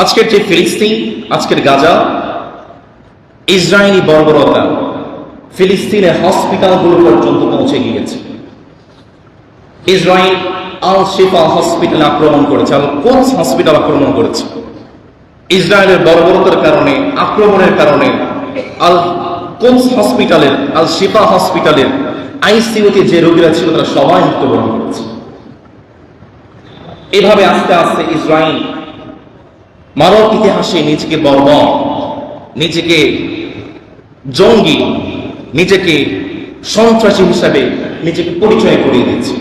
আজকের যে ফিলিস্তিন, আজকের গাজা, ইসরায়েলি বর্বরতা ফিলিস্তিনের হসপিটালগুলো পর্যন্ত পৌঁছে গিয়েছে। ইসরায়েল আল শিফা হসপিটাল আক্রমণ করেছে, আল কোদস হসপিটাল আক্রমণ করেছে। ইসরায়েলের বর্বরতার কারণে, আক্রমণের কারণে আল কোদস হসপিটালের, আল শিফা হসপিটালের আইসিইউতে যে রোগীরা ছিল তারা সবাই মৃত্যুবরণ করেছে। এভাবে আস্তে আস্তে ইসরায়েল মানব ইতিহাসে নিজেকে বর্বর, নিজেকে জঙ্গি, নিজেকে সন্ত্রাসী হিসাবে নিজেকে পরিচয় করিয়ে দিচ্ছে।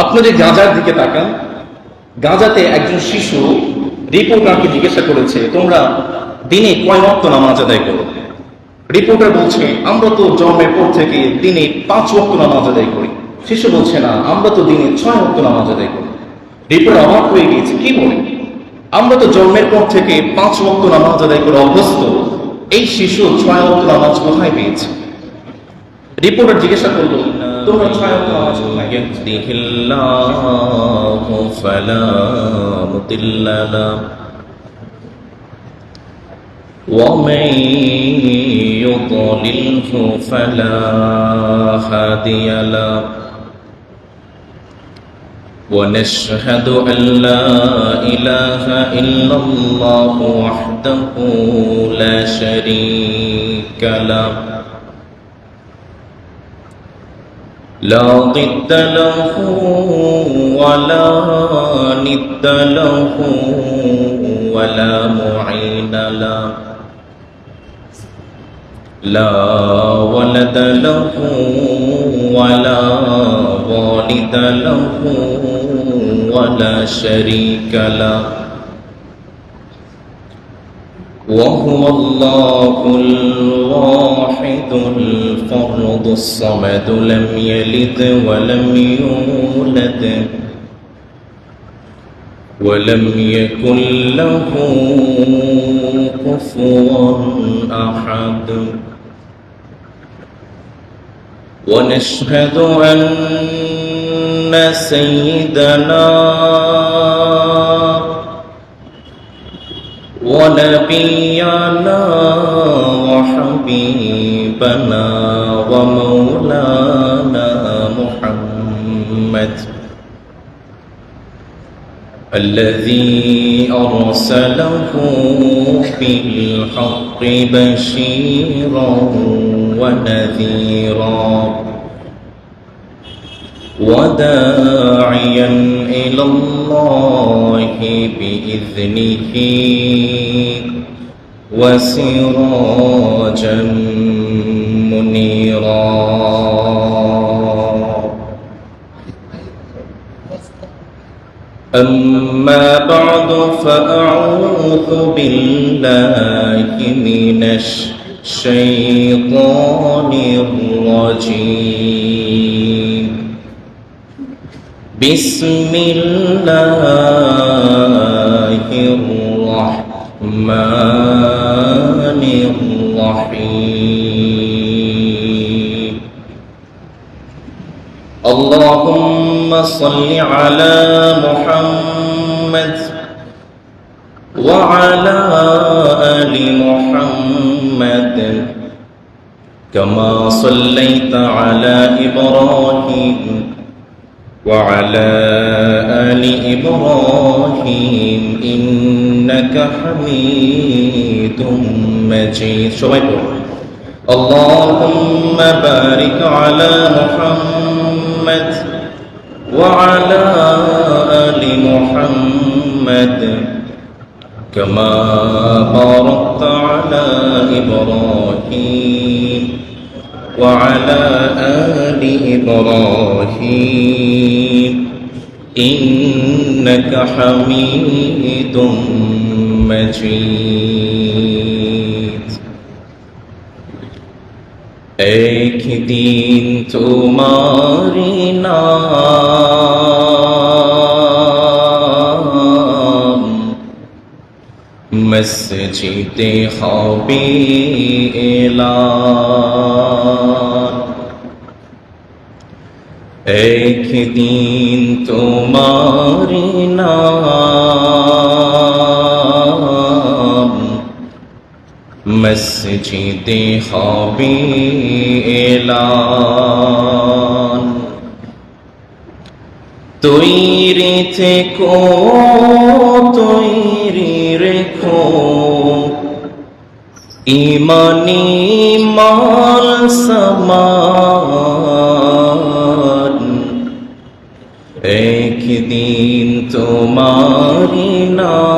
আপনি যদি গাজার দিকে তাকান, গাজাতে একজন শিশু রিপোর্টারকে জিজ্ঞাসা করেছে, তোমরা দিনে কয় ওয়াক্ত নামাজ আদায় করো? রিপোর্টার বলছে, আমরা তো জন্মের পর থেকে দিনে 5 ওয়াক্ত নামাজ আদায় করি। শিশু বলছে, না, আমরা তো দিনে 6 ওয়াক্ত নামাজ আদায় করি। রিপোর্টার অবাক হয়ে গিয়েছে, কি বলে? আমরা তো জন্মের পর থেকে 5 ওয়াক্ত নামাজ আদায় করে অভ্যস্ত, এই শিশু 6 ওয়াক্ত নামাজ কোথায় পেয়েছে? রিপোর্টার জিজ্ঞাসা করলো, তোমরা 6 ওয়াক্ত নামাজ কোথায় পেয়েছো? ومن يضلله فلا هادي له ونشهد أن لا إله إلا الله وحده لا شريك له لا ضد له ولا ند له ولا معين له لا ولد له ولا والد له ولا شريك له وهو الله الواحد الفرد الصمد لم يلد ولم يولد ولم يكن له كفوا أحد ونشهد أن سيدنا ونبينا وحبيبنا ومولانا محمد الذي أرسله بالحق بشيرا ونذيرا وداعيا إلى الله بإذنه وسراجا منيرا. أما بعد فأعوذ بالله من الشيطان الرجيم. بسم الله الرحمن الرحيم. اللهم صل على محمد وعلى آل محمد كما صليت على إبراهيم وعلى آل إبراهيم إنك حميد مجيد. اللهم بارك على محمد وعلى آل محمد كما باركت على إبراهيم وعلى آل إبراهيم إنك حميد مجيد. एक दिन तुम्हारी नाम मस्जिदे ख़ाबे एलान. एक दिन तुम्हारी नाम মসজিদে হবে এলান। তৈরি থেকো, তৈরি রেখো ইমানি মাল সামান। একদিন তোমারি নাম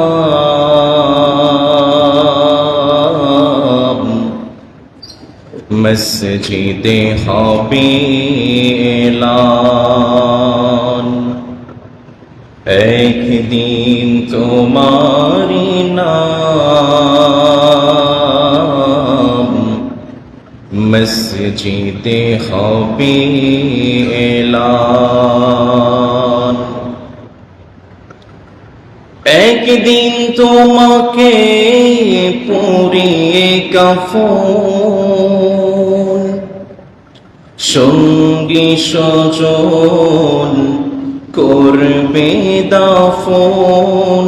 মসজিদে হবে এলান। একদিন তোমারি নাম মসজিদে হবে এলান। একদিন তোমাকে পরিয়ে কাফন, সঙ্গী স্বজন করবে দাফন।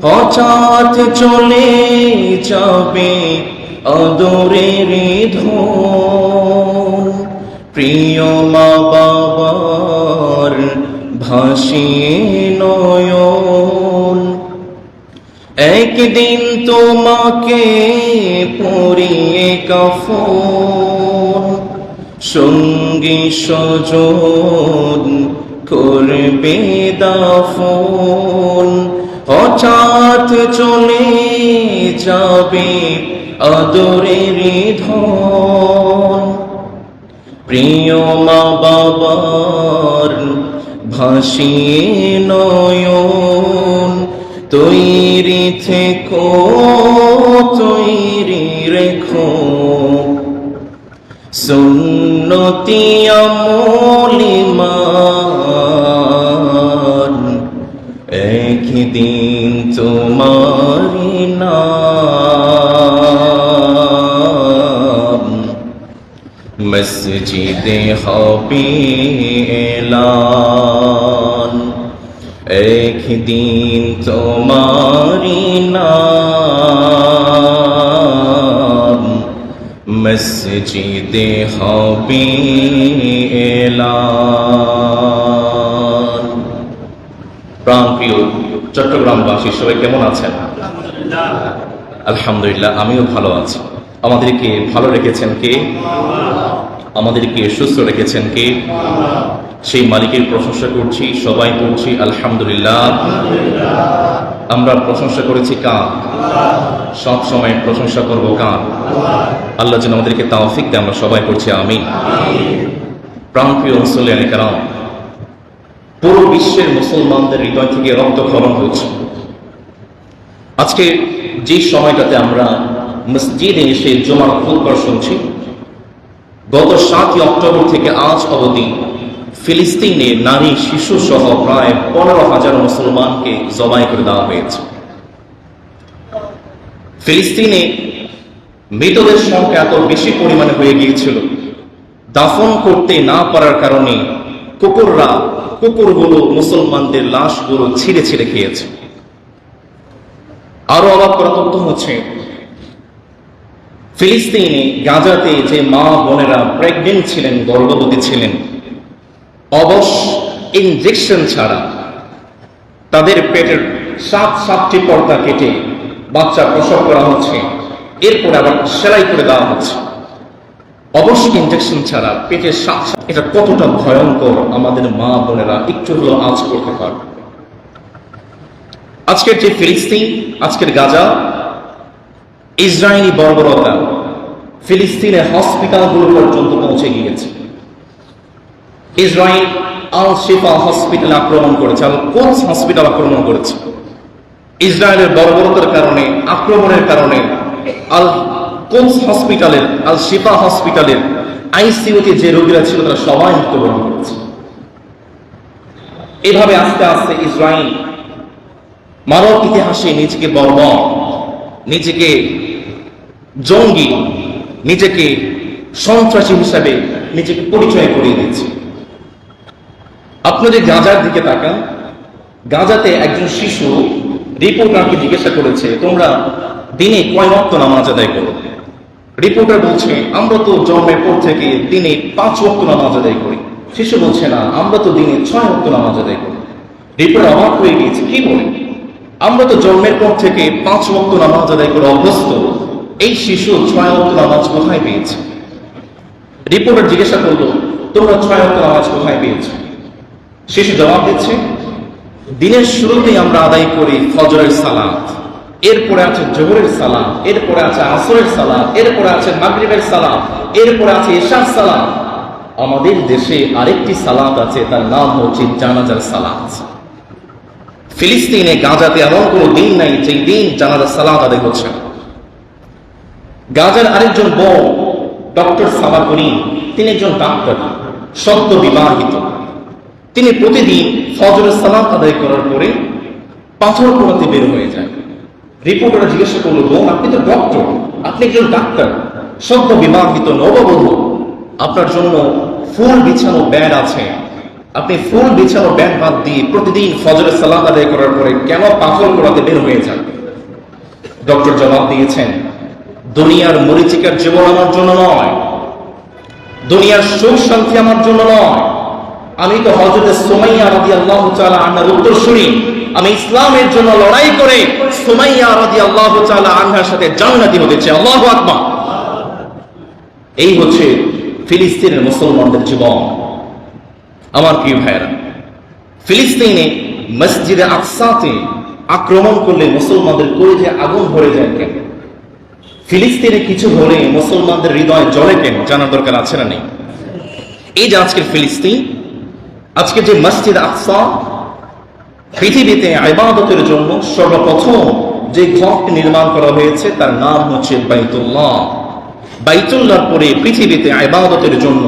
হঠাৎ চলে যাবে আদরের ধন, প্রিয় মা বাবার ভাসিয়ে নয়ন। একদিন তোমাকে পরিয়ে কাফন, সঙ্গী স্বজন করবে দাফন। হঠাৎ চলে যাবে আদরের ধন, প্রিয় মা বাবার ভাসিয়ে নয়ন। তৈরি থেকো, তৈরি রেখো সুন্নতি আমল ঈমান। একদিন তোমারি নাম মসজিদে হবে এলান। একদিন তোমারি নাম মসজিদে হবে এলান। প্রাণপ্রিয় চট্টগ্রামবাসী সবাই কেমন আছেন? আলহামদুলিল্লাহ, আমিও ভালো আছি। আমাদেরকে ভালো রেখেছেন কে? আমাদেরকে সুস্থ রেখেছেন কে? সেই মালিকের প্রশংসা করছি, সবাই করছি আলহামদুলিল্লাহ। আমরা প্রশংসা করেছি কার? সব সময় প্রশংসা করব কার? আল্লাহ যেন আমাদেরকে তৌফিক দেয়, আমরা সবাই করছি আমিন। প্রাণপ্রিয় মুসল্লিয়ানে কেরাম, পুরো বিশ্বের মুসলমানদের হৃদয় থেকে রক্তক্ষরণ হচ্ছে। আজকে যে সময়টাতে আমরা মসজিদে এসে জুমার খুতবা শুনছি, গত 7 অক্টোবর থেকে আজ অবধি ফিলিস্তিনে নারী শিশু সহ প্রায় 15,000 মুসলমানকে জবাই করে দেওয়া হয়েছে। ফিলিস্তিনে মৃতদের সংখ্যা এত বেশি পরিমাণে হয়ে গিয়েছিল, দাফন করতে না পারার কারণে কুকুরগুলো মুসলমানদের লাশগুলো ছিঁড়ে ছিঁড়ে খেয়েছে। আরো অবাক করা তথ্য হচ্ছে, ফিলিস্তিনে গাজাতে যে মা বোনেরা প্রেগনেন্ট ছিলেন, গর্ভবতী ছিলেন, অবশ ইনজেকশন ছাড়া তাদের পেটের 7টি পর্দা কেটে বাচ্চা প্রসব করা হচ্ছে, এরপরে আবার সেলাই করে দেওয়া হচ্ছে অবশ্যই ইনজেকশন ছাড়া পেটের 7। এটা কতটা ভয়ঙ্কর আমাদের মা বোনেরা একটু হলেও আঁচ করতে পারবে। আজকের যে ফিলিস্তিন, আজকের গাজা, ইসরায়েলি বর্বরতা ফিলিস্তিনের হসপিটালগুলো পর্যন্ত পৌঁছে গিয়েছে। ইসরায়েল আল শিফা হসপিটাল আক্রমণ করেছে, আল কোদস হসপিটাল আক্রমণ করেছে। ইসরায়েলের বর্বরতার কারণে, আক্রমণের কারণে আল কোদস হসপিটালের, আল শিফা হসপিটালের আইসিইউতে যে রোগীরা ছিল তারা সবাই মৃত্যুবরণ করেছে। এভাবে আস্তে আস্তে ইসরায়েল মানব ইতিহাসে নিজেকে বর্বর, নিজেকে জঙ্গি, নিজেকে সন্ত্রাসী হিসাবে নিজেকে পরিচয় করিয়ে দিচ্ছে। আপনি যদি গাজার দিকে তাকান, গাজাতে একজন শিশু রিপোর্টারকে জিজ্ঞাসা করেছে, তোমরা দিনে কয় ওয়াক্ত নামাজ আদায় করো? রিপোর্টার বলছে আমরা তো জন্মের পর থেকে দিনে 5 ওয়াক্ত নামাজ আদায় করি। শিশু বলছে না, আমরা তো দিনে 6 ওয়াক্ত নামাজ আদায় করি। রিপোর্টার অবাক হয়ে গিয়েছে, কি বলে? আমরা তো জন্মের পর থেকে 5 ওয়াক্ত নামাজ আদায় করে অভ্যস্ত, এই শিশু 6 ওয়াক্ত নামাজ কোথায় পেয়েছে? রিপোর্টার জিজ্ঞাসা করলো, তোমরা 6 ওয়াক্ত নামাজ কোথায় পেয়েছো? শিশু জবাব দিচ্ছে, দিনের শুরুতেই আমরা আদায় করি ফজরের সালাত, এরপরে আছে জোহরের সালাত, এরপরে আছে আসরের সালাত, এরপরে আছে মাগরিবের সালাত, এরপরে আছে ইশার সালাত। আমাদের দেশে আরেকটি সালাত আছে, তার নাম হচ্ছে জানাজার সালাত। ফিলিস্তিনে গাজাতে এমন কোনো দিন নাই যেই দিন জানাজার সালাত আদায় হচ্ছে না। গাজার আরেকজন বড় ডক্টর সাবা করিম, তিনি একজন ডাক্তার, সদ্য বিবাহিত। তিনি প্রতিদিন ফজরের সালাত আদায় করার পরে পাথর পোড়াতে বের হয়ে যায়। রিপোর্টার জিজ্ঞাসা করলো, বোন আপনি তো ডক্টর, আপনি একজন ডাক্তার, সদ্য বিবাহিত নববধূ, আপনার জন্য ফুল বিছানো ব্যাড আছে, আপনি ফুল বিছানো ব্যাড বাদ দিয়ে প্রতিদিন ফজরের সালাত আদায় করার পরে কেন পাথর পোড়াতে বের হয়ে যান? ডক্টর জবাব দিয়েছেন, দুনিয়ার মরিচিকার জীবন আমার জন্য নয়, দুনিয়ার সুখ শান্তি আমার জন্য নয়। আমি তো হযরত সুমাইয়া রাদিয়াল্লাহু তাআলা আনহার উত্তরসূরি। আমি ইসলামের জন্য লড়াই করে সুমাইয়া রাদিয়াল্লাহু তাআলা আনহার সাথে জান্নাতি হতে চাই। আল্লাহু আকবার। এই হচ্ছে ফিলিস্তিনের মুসলমানদের জীবন। আমার প্রিয় ভাইরা, ফিলিস্তিনে মসজিদে আকসাতে আক্রমণ করলে মুসলমানদের কলিজায় আগুন ভরে যায় কেন? ফিলিস্তিনে কিছু হলে মুসলমানদের হৃদয় জ্বলে কেন? জানার দরকার আছে না নেই? এই যে আজকের ফিলিস্তিন, আজকে যে মসজিদ আকসা, পৃথিবীতে ইবাদতের জন্য সর্বপ্রথম যে ঘরটি নির্মাণ করা হয়েছে তার নাম হচ্ছে বাইতুল্লাহ। বাইতুল্লাহর পরে পৃথিবীতে ইবাদতের জন্য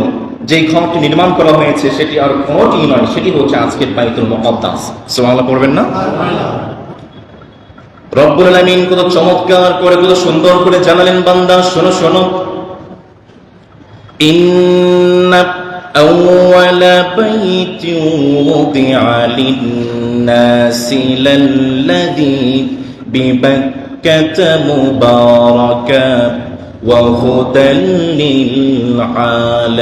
যে ঘরটি নির্মাণ করা হয়েছে সেটি আর ঘরটি নয়, সেটি হচ্ছে আজকের বাইতুল মুকাদ্দাস। সুবহানাল্লাহ পড়বেন না? রব্বুল আলামিন কত চমৎকার করে, কত সুন্দর করে জানালেন, বান্দা শোনো শোনো, ইন্না আউওয়ালা বাইতিন উদিআ লিন-নাসি লাল্লাযী বিবাক্কাতা মুবারাকান ওয়া হুদাল লিল-আলামিন।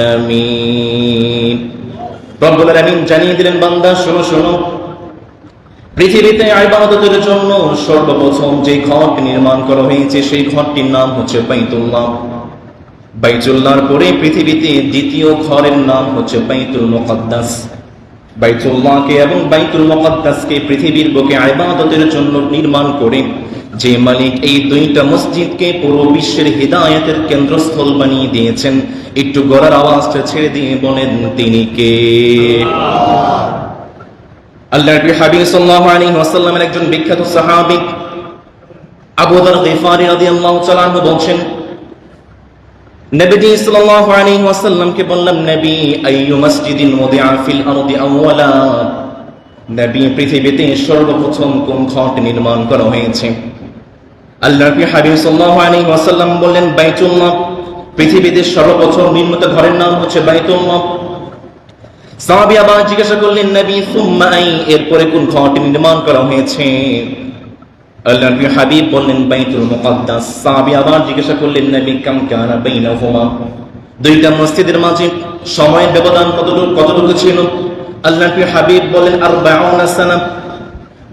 রব্বুল আলামিন জানিয়ে দিলেন, বান্দা শোনো শোনো, পৃথিবীতে ইবাদতের জন্য সর্বপ্রথম যে ঘরটি নির্মাণ করা হয়েছে সেই ঘরটির নাম হচ্ছে বাইতুল্লাহ। বাইতুল্লাহর পরে পৃথিবীতে দ্বিতীয় ঘরের নাম হচ্ছে বাইতুল মুকাদ্দাস। বাইতুল্লাহকে এবং বাইতুল মুকাদ্দাসকে পৃথিবীর বুকে ইবাদতের জন্য নির্মাণ করে যে মালিক এই দুইটা মসজিদকে পুরো বিশ্বের হিদায়াতের কেন্দ্রস্থল বানিয়ে দিয়েছেন, একটু গলার আওয়াজটা ছেড়ে দিয়ে বলেন তিনি কে? আল্লাহর নবী হাবিব সাল্লাল্লাহু আলাইহি ওয়াসাল্লামের একজন বিখ্যাত সাহাবী আবু যর গিফারী রাদিয়াল্লাহু তাআলা আনহু বলেন, নবী সাল্লাল্লাহু আলাইহি ওয়াসাল্লামকে বললাম, নবী আইয়ু মাসজিদিন মুদিআ ফিল আরদি আওয়ালা, নবী পৃথিবীতে সর্বপ্রথম কোন ঘরটি নির্মাণ করা হয়েছে? আল্লাহর নবী হাবিব সাল্লাল্লাহু আলাইহি ওয়াসাল্লাম বললেন, বাইতুল্লাহ। পৃথিবীতে সর্বপ্রথম নির্মিত ঘরের নাম হচ্ছে বাইতুল্লাহ। সাহাবী আবার জিজ্ঞাসা করলেন, নবী সুম্মা আই, এরপরে কোন ঘরটি নির্মাণ করা হয়েছে? আল্লাহর নবী হাবিব বললেন, বাইতুল মুকাদ্দাস। সাহাবী আবার জিজ্ঞাসা করলেন, নবী কাম কানা বাইনাহুমা, দুইটা মসজিদের মাঝে সময়ের ব্যবধান কতটুকু ছিল? আল্লাহর নবী হাবিব বলেন, 40 সানা।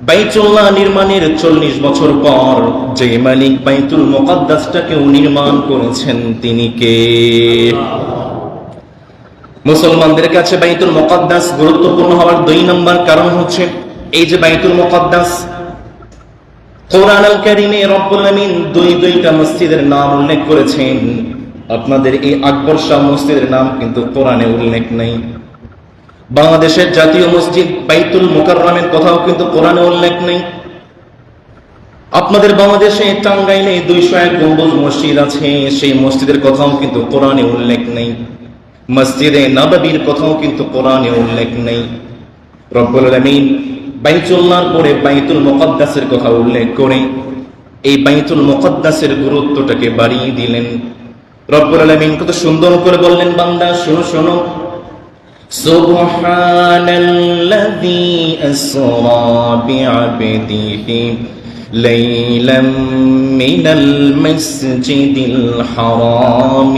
বাইতুল্লাহ নির্মাণের 40 বছর পর যে মালিক বাইতুল মুকাদ্দাসটাকেও নির্মাণ করেছেন তিনি কে? মুসলমানদের কাছে বাইতুল মুকাদ্দাস গুরুত্বপূর্ণ হওয়ার 2 নম্বর কারণ হচ্ছে এই যে বাইতুল মুকাদ্দাস, কোরআন আল কারীমে রব্বুল আমিন দুইটা মসজিদের নাম উল্লেখ করেছেন। আপনাদের এই আকবর শাহ মসজিদের নাম কিন্তু কোরআনে উল্লেখ নেই। বাংলাদেশের জাতীয় মসজিদ বাইতুল মুকাররমের কথাও কিন্তু কোরআনে উল্লেখ নেই। আপনাদের বাংলাদেশে টাঙ্গাইলে 201 গম্বুজ মসজিদ আছে, সেই মসজিদের কথাও কিন্তু কোরআনে উল্লেখ নেই। মসজিদে নববীর কথাও কিন্তু কোরআনে উল্লেখ নেই। রব্বুল আলামিন বাইতুল্লাহর পরে বাইতুল মুকাদ্দাসের কথা উল্লেখ করে এই বাইতুল মুকাদ্দাসের গুরুত্বটাকে বাড়িয়ে দিলেন। রব্বুল আলামিন কত সুন্দর করে বললেন, বান্দা শোনো শোনো, সুবহানাল্লাযী আসরা বিআবদিহি লাইলাম মিনাল মাসজিদিল হারাম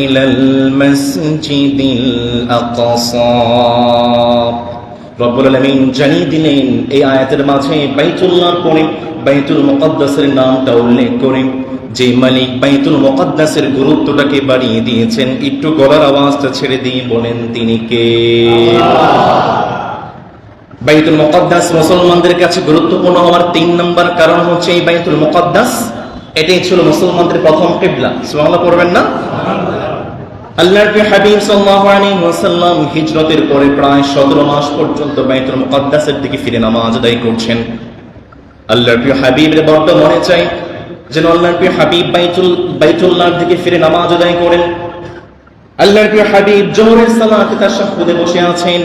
ইলাল মাসজিদিল আকসা। রব্বুল আলামিন জানিয়ে দিলেন এই আয়াতের মাঝে বাইতুল্লাহর পরে বাইতুল মুকদ্দাসের নামটা উল্লেখ করে যে মালিক বাইতুল মুকদ্দাসের গুরুত্বটাকে বাড়িয়ে দিয়েছেন, একটু গলার আওয়াজটা ছেড়ে দিয়ে বলেন তিনি কে? বাইতুল মুকদ্দাস মুসলমানদের কাছে গুরুত্বপূর্ণ হওয়ার 3 নম্বর কারণ হচ্ছে এই বাইতুল মুকদ্দাস এটাই ছিল মুসলমানদের প্রথম কিবলা। সুবহানাল্লাহ পড়বেন না? আল্লাহর হাবিব সাল্লাল্লাহু আলাইহি ওয়াসাল্লাম হিজরতের পরে প্রায় 17 মাস পর্যন্ত বাইতুল মুকদ্দাসের দিকে ফিরে নামাজ আদায় করছেন। আল্লাহর হাবিবের বড় মনে চাই যেন আল্লাহর হাবিব বাইতুল্লাহর দিকে ফিরে নামাজ আদায় করেন। আল্লাহর হাবিব জোহরের সালাতে তাশাহুদে বসে আছেন।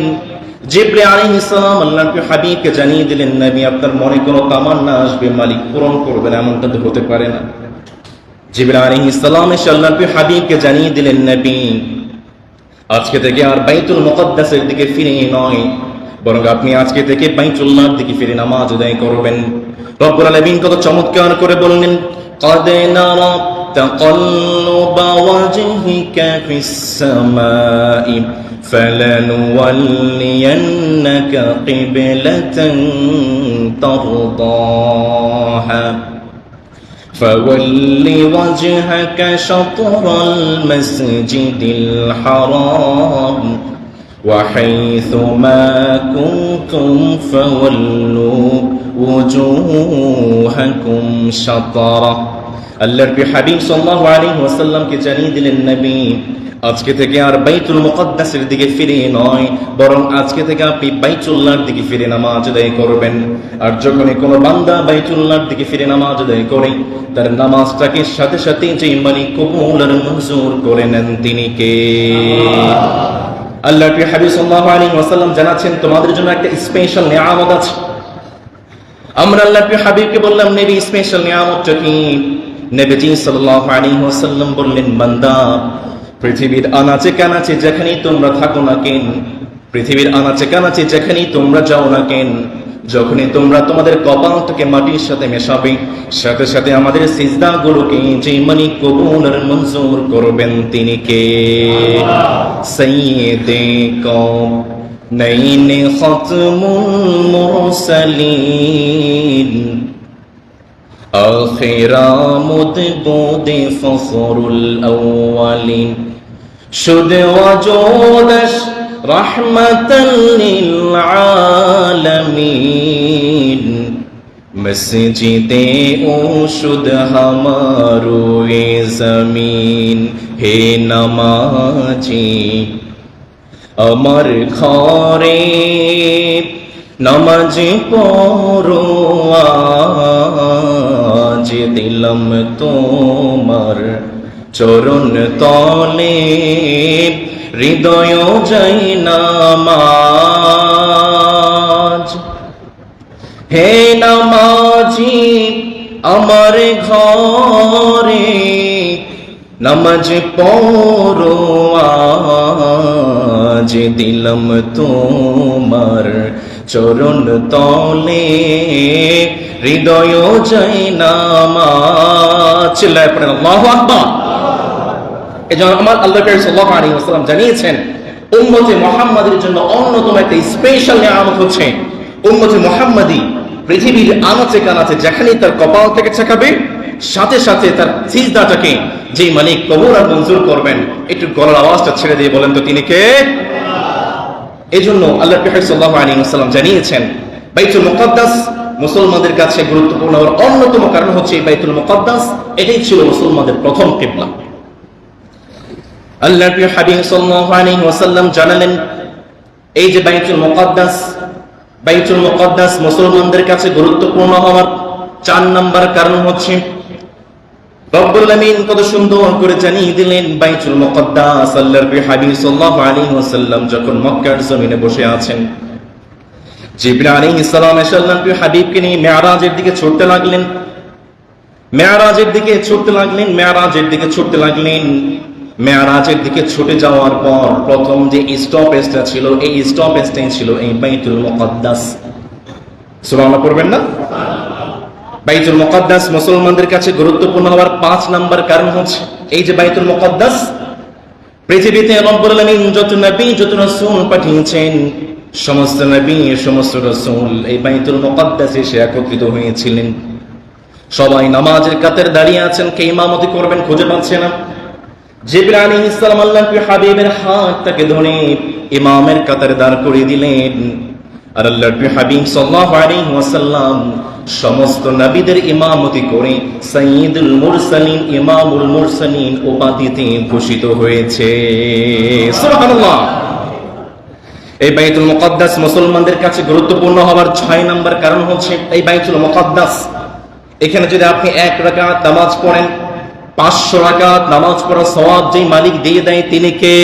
জিবরিল আলাইহিস সালাম আল্লাহর হাবিবকে জানিয়ে দিলেন, নবী আপনার মনে কোনো তামান্না আসবে, মালিক পূরণ করবেন, এমনটা তো হতে পারে না। জিবরিল আলাইহিস সালাম এসে আল্লাহর হাবিবকে জানিয়ে দিলেন, নবী আজকে থেকে আর বাইতুল মুকদ্দাসের দিকে ফিরে নয়, বরং আপনি আজকে থেকে বাইতুল্লাহর দিকে ফিরে নামাজ আদায় করবেন। রব্বুল আলামিন কত চমৎকার করে বললেন, قد نرى تقلب وجهك في السماء فلنولينك قبلة ترضاها فول وجهك شطر المسجد الحرام وحيث ما كنتم فولوا وجوهكم شطرة। আল্লাহর হাবিব সাল্লাল্লাহু আলাইহি ওয়াসাল্লামকে জানিয়ে দিলেন, নবী আজকে থেকে আর বাইতুল মুকদ্দাসের দিকে ফিরে নয়, বরং আজকে থেকে আপনি বাইতুল্লাহর দিকে ফিরে নামাজ আদায় করবেন। আর যখনই কোনো বান্দা বাইতুল্লাহর দিকে ফিরে নামাজ আদায় করে, তার নামাজটাকে সাথে সাথে যে মালিক কবুল আর মঞ্জুর করে নেন তিনি কে? আল্লাহর হাবিব সাল্লাল্লাহু আলাইহি ওয়াসাল্লাম জানাচ্ছেন, তোমাদের জন্য একটা স্পেশাল নিয়ামত আছে। আমরা আল্লাহর হাবিবকে বললাম, নবী স্পেশাল নিয়ামতটা কি? নবীজি সাল্লাল্লাহু আলাইহি ওয়াসাল্লাম বললেন, বান্দা পৃথিবীর আনাচে কানাচে যেখানেই তোমরা থাকো না কেন, পৃথিবীর আনাচে কানাচে যেখানেই তোমরা যাও না কেন, যখনই তোমরা তোমাদের কপালটাকে মাটির সাথে মেশাবে, সাথে সাথে আমাদের সিজদাগুলোকে যে মালিক কবুল আর মঞ্জুর করবেন তিনি কে? সাইয়্যিদে কওনাইন খাতমুল মুরসালিন আখিরামুদ বুদে ফখরুল আউয়ালিন শুদ ওয়াজুদাশ রাহমাতাল লিল আলামিন মসজিদে ও শুদ হামারো এ জমিন হে নামাজি আমার ঘরে নামাজ পড়ো আজ দিলাম তোমার চরণ তলে হৃদয় যাই নামাজ। হে নামাজি আমার ঘরে নামাজ পড়ো আজ দিলাম তোমার চরণ তলে হৃদয় যাই নামাজ। চিল্লায় পড়েন আল্লাহু আকবার। এজন্য আমার আল্লাহ সাল্লাল্লাহু আলাইহি ওয়াসাল্লাম জানিয়েছেন, উম্মতে মুহাম্মাদের জন্য অন্যতম একটা স্পেশাল নিয়ামত হচ্ছে উম্মতে মুহাম্মাদি পৃথিবীর আনাচে কানাচে যেখানেই তার কপাল থেকে ছেকাবে, সাথে সাথে তার সিজদাটাকে যে মালিক কবুল আর মঞ্জুর করবেন। একটু গলার আওয়াজটা ছেড়ে দিয়ে বলেন তো তিনি কে? এজন্য আল্লাহর রাসূল সাল্লাল্লাহু আলাইহি ওয়াসাল্লাম জানিয়েছেন, বাইতুল মুকদ্দাস মুসলমানদের কাছে গুরুত্বপূর্ণ হওয়ার অন্যতম কারণ হচ্ছে এই বাইতুল মুকদ্দাস এটাই ছিল মুসলমানদের প্রথম কিবলা। আল্লাহর হাবিব সাল্লাল্লাহু আলাইহি ওয়াসাল্লাম জানালেন, এই যে বাইতুল মুকদ্দাস মুসলমানদের কাছে গুরুত্বপূর্ণ হওয়ার 4 নম্বর কারণ হচ্ছে রব্বুল আলামিন কত সুন্দর করে জানিয়ে দিলেন, বাইতুল মুকদ্দাস আল্লাহর হাবিব সাল্লাল্লাহু আলাইহি ওয়াসাল্লাম যখন মক্কার জমিনে বসে আছেন, জিবরিল আলাইহিস সালাম এসে আল্লাহর হাবিবকে নিয়ে মিরাজের দিকে ছুটতে লাগলেন। মেরাজের দিকে ছুটে যাওয়ার পর প্রথম যে স্টপেজটা ছিল, এই স্টপেজটাই ছিল এই বাইতুল মুকদ্দাস। সুবহানাল্লাহ পড়বেন না? বাইতুল মুকাদ্দাস মুসলমানদের কাছে গুরুত্বপূর্ণ হওয়ার 5 নাম্বার কারণ হচ্ছে এই যে বাইতুল মুকাদ্দাস, পৃথিবীতে রব্বুল আলামিন যত নবী যত রাসূল পাঠিয়েছেন, সমস্ত নবী সমস্ত রাসূল এই বাইতুল মুকাদ্দাসে এসে একত্রিত হয়েছিলেন। সবাই নামাজের কাতারে দাঁড়িয়ে আছেন, কে ইমামতি করবেন খুঁজে পাচ্ছে না। জিবরিল আলাইহিস সালাম আল্লাহর হাবিবের হাতটাকে ধরে ইমামের কাতারে দাঁড় করিয়ে দিলেন। আর আল্লাহর হাবিব সাল্লাল্লাহু আলাইহি ওয়াসাল্লাম সমস্ত নবীদের ইমামতি করে সাইয়্যিদুল মুরসালিন ইমামুল মুরসালিন উপাধিতে ভূষিত হয়েছে। সুবহানাল্লাহ। এই বাইতুল মুকাদ্দাস মুসলমানদের কাছে গুরুত্বপূর্ণ হওয়ার 6 নাম্বার কারণ হচ্ছে এই বাইতুল মুকাদ্দাস, এখানে যদি আপনি 1 রাকাত নামাজ পড়েন, 500 রাকাত নামাজ পড়ার সওয়াব যেই মালিক দিয়ে দেয় তিনি কে?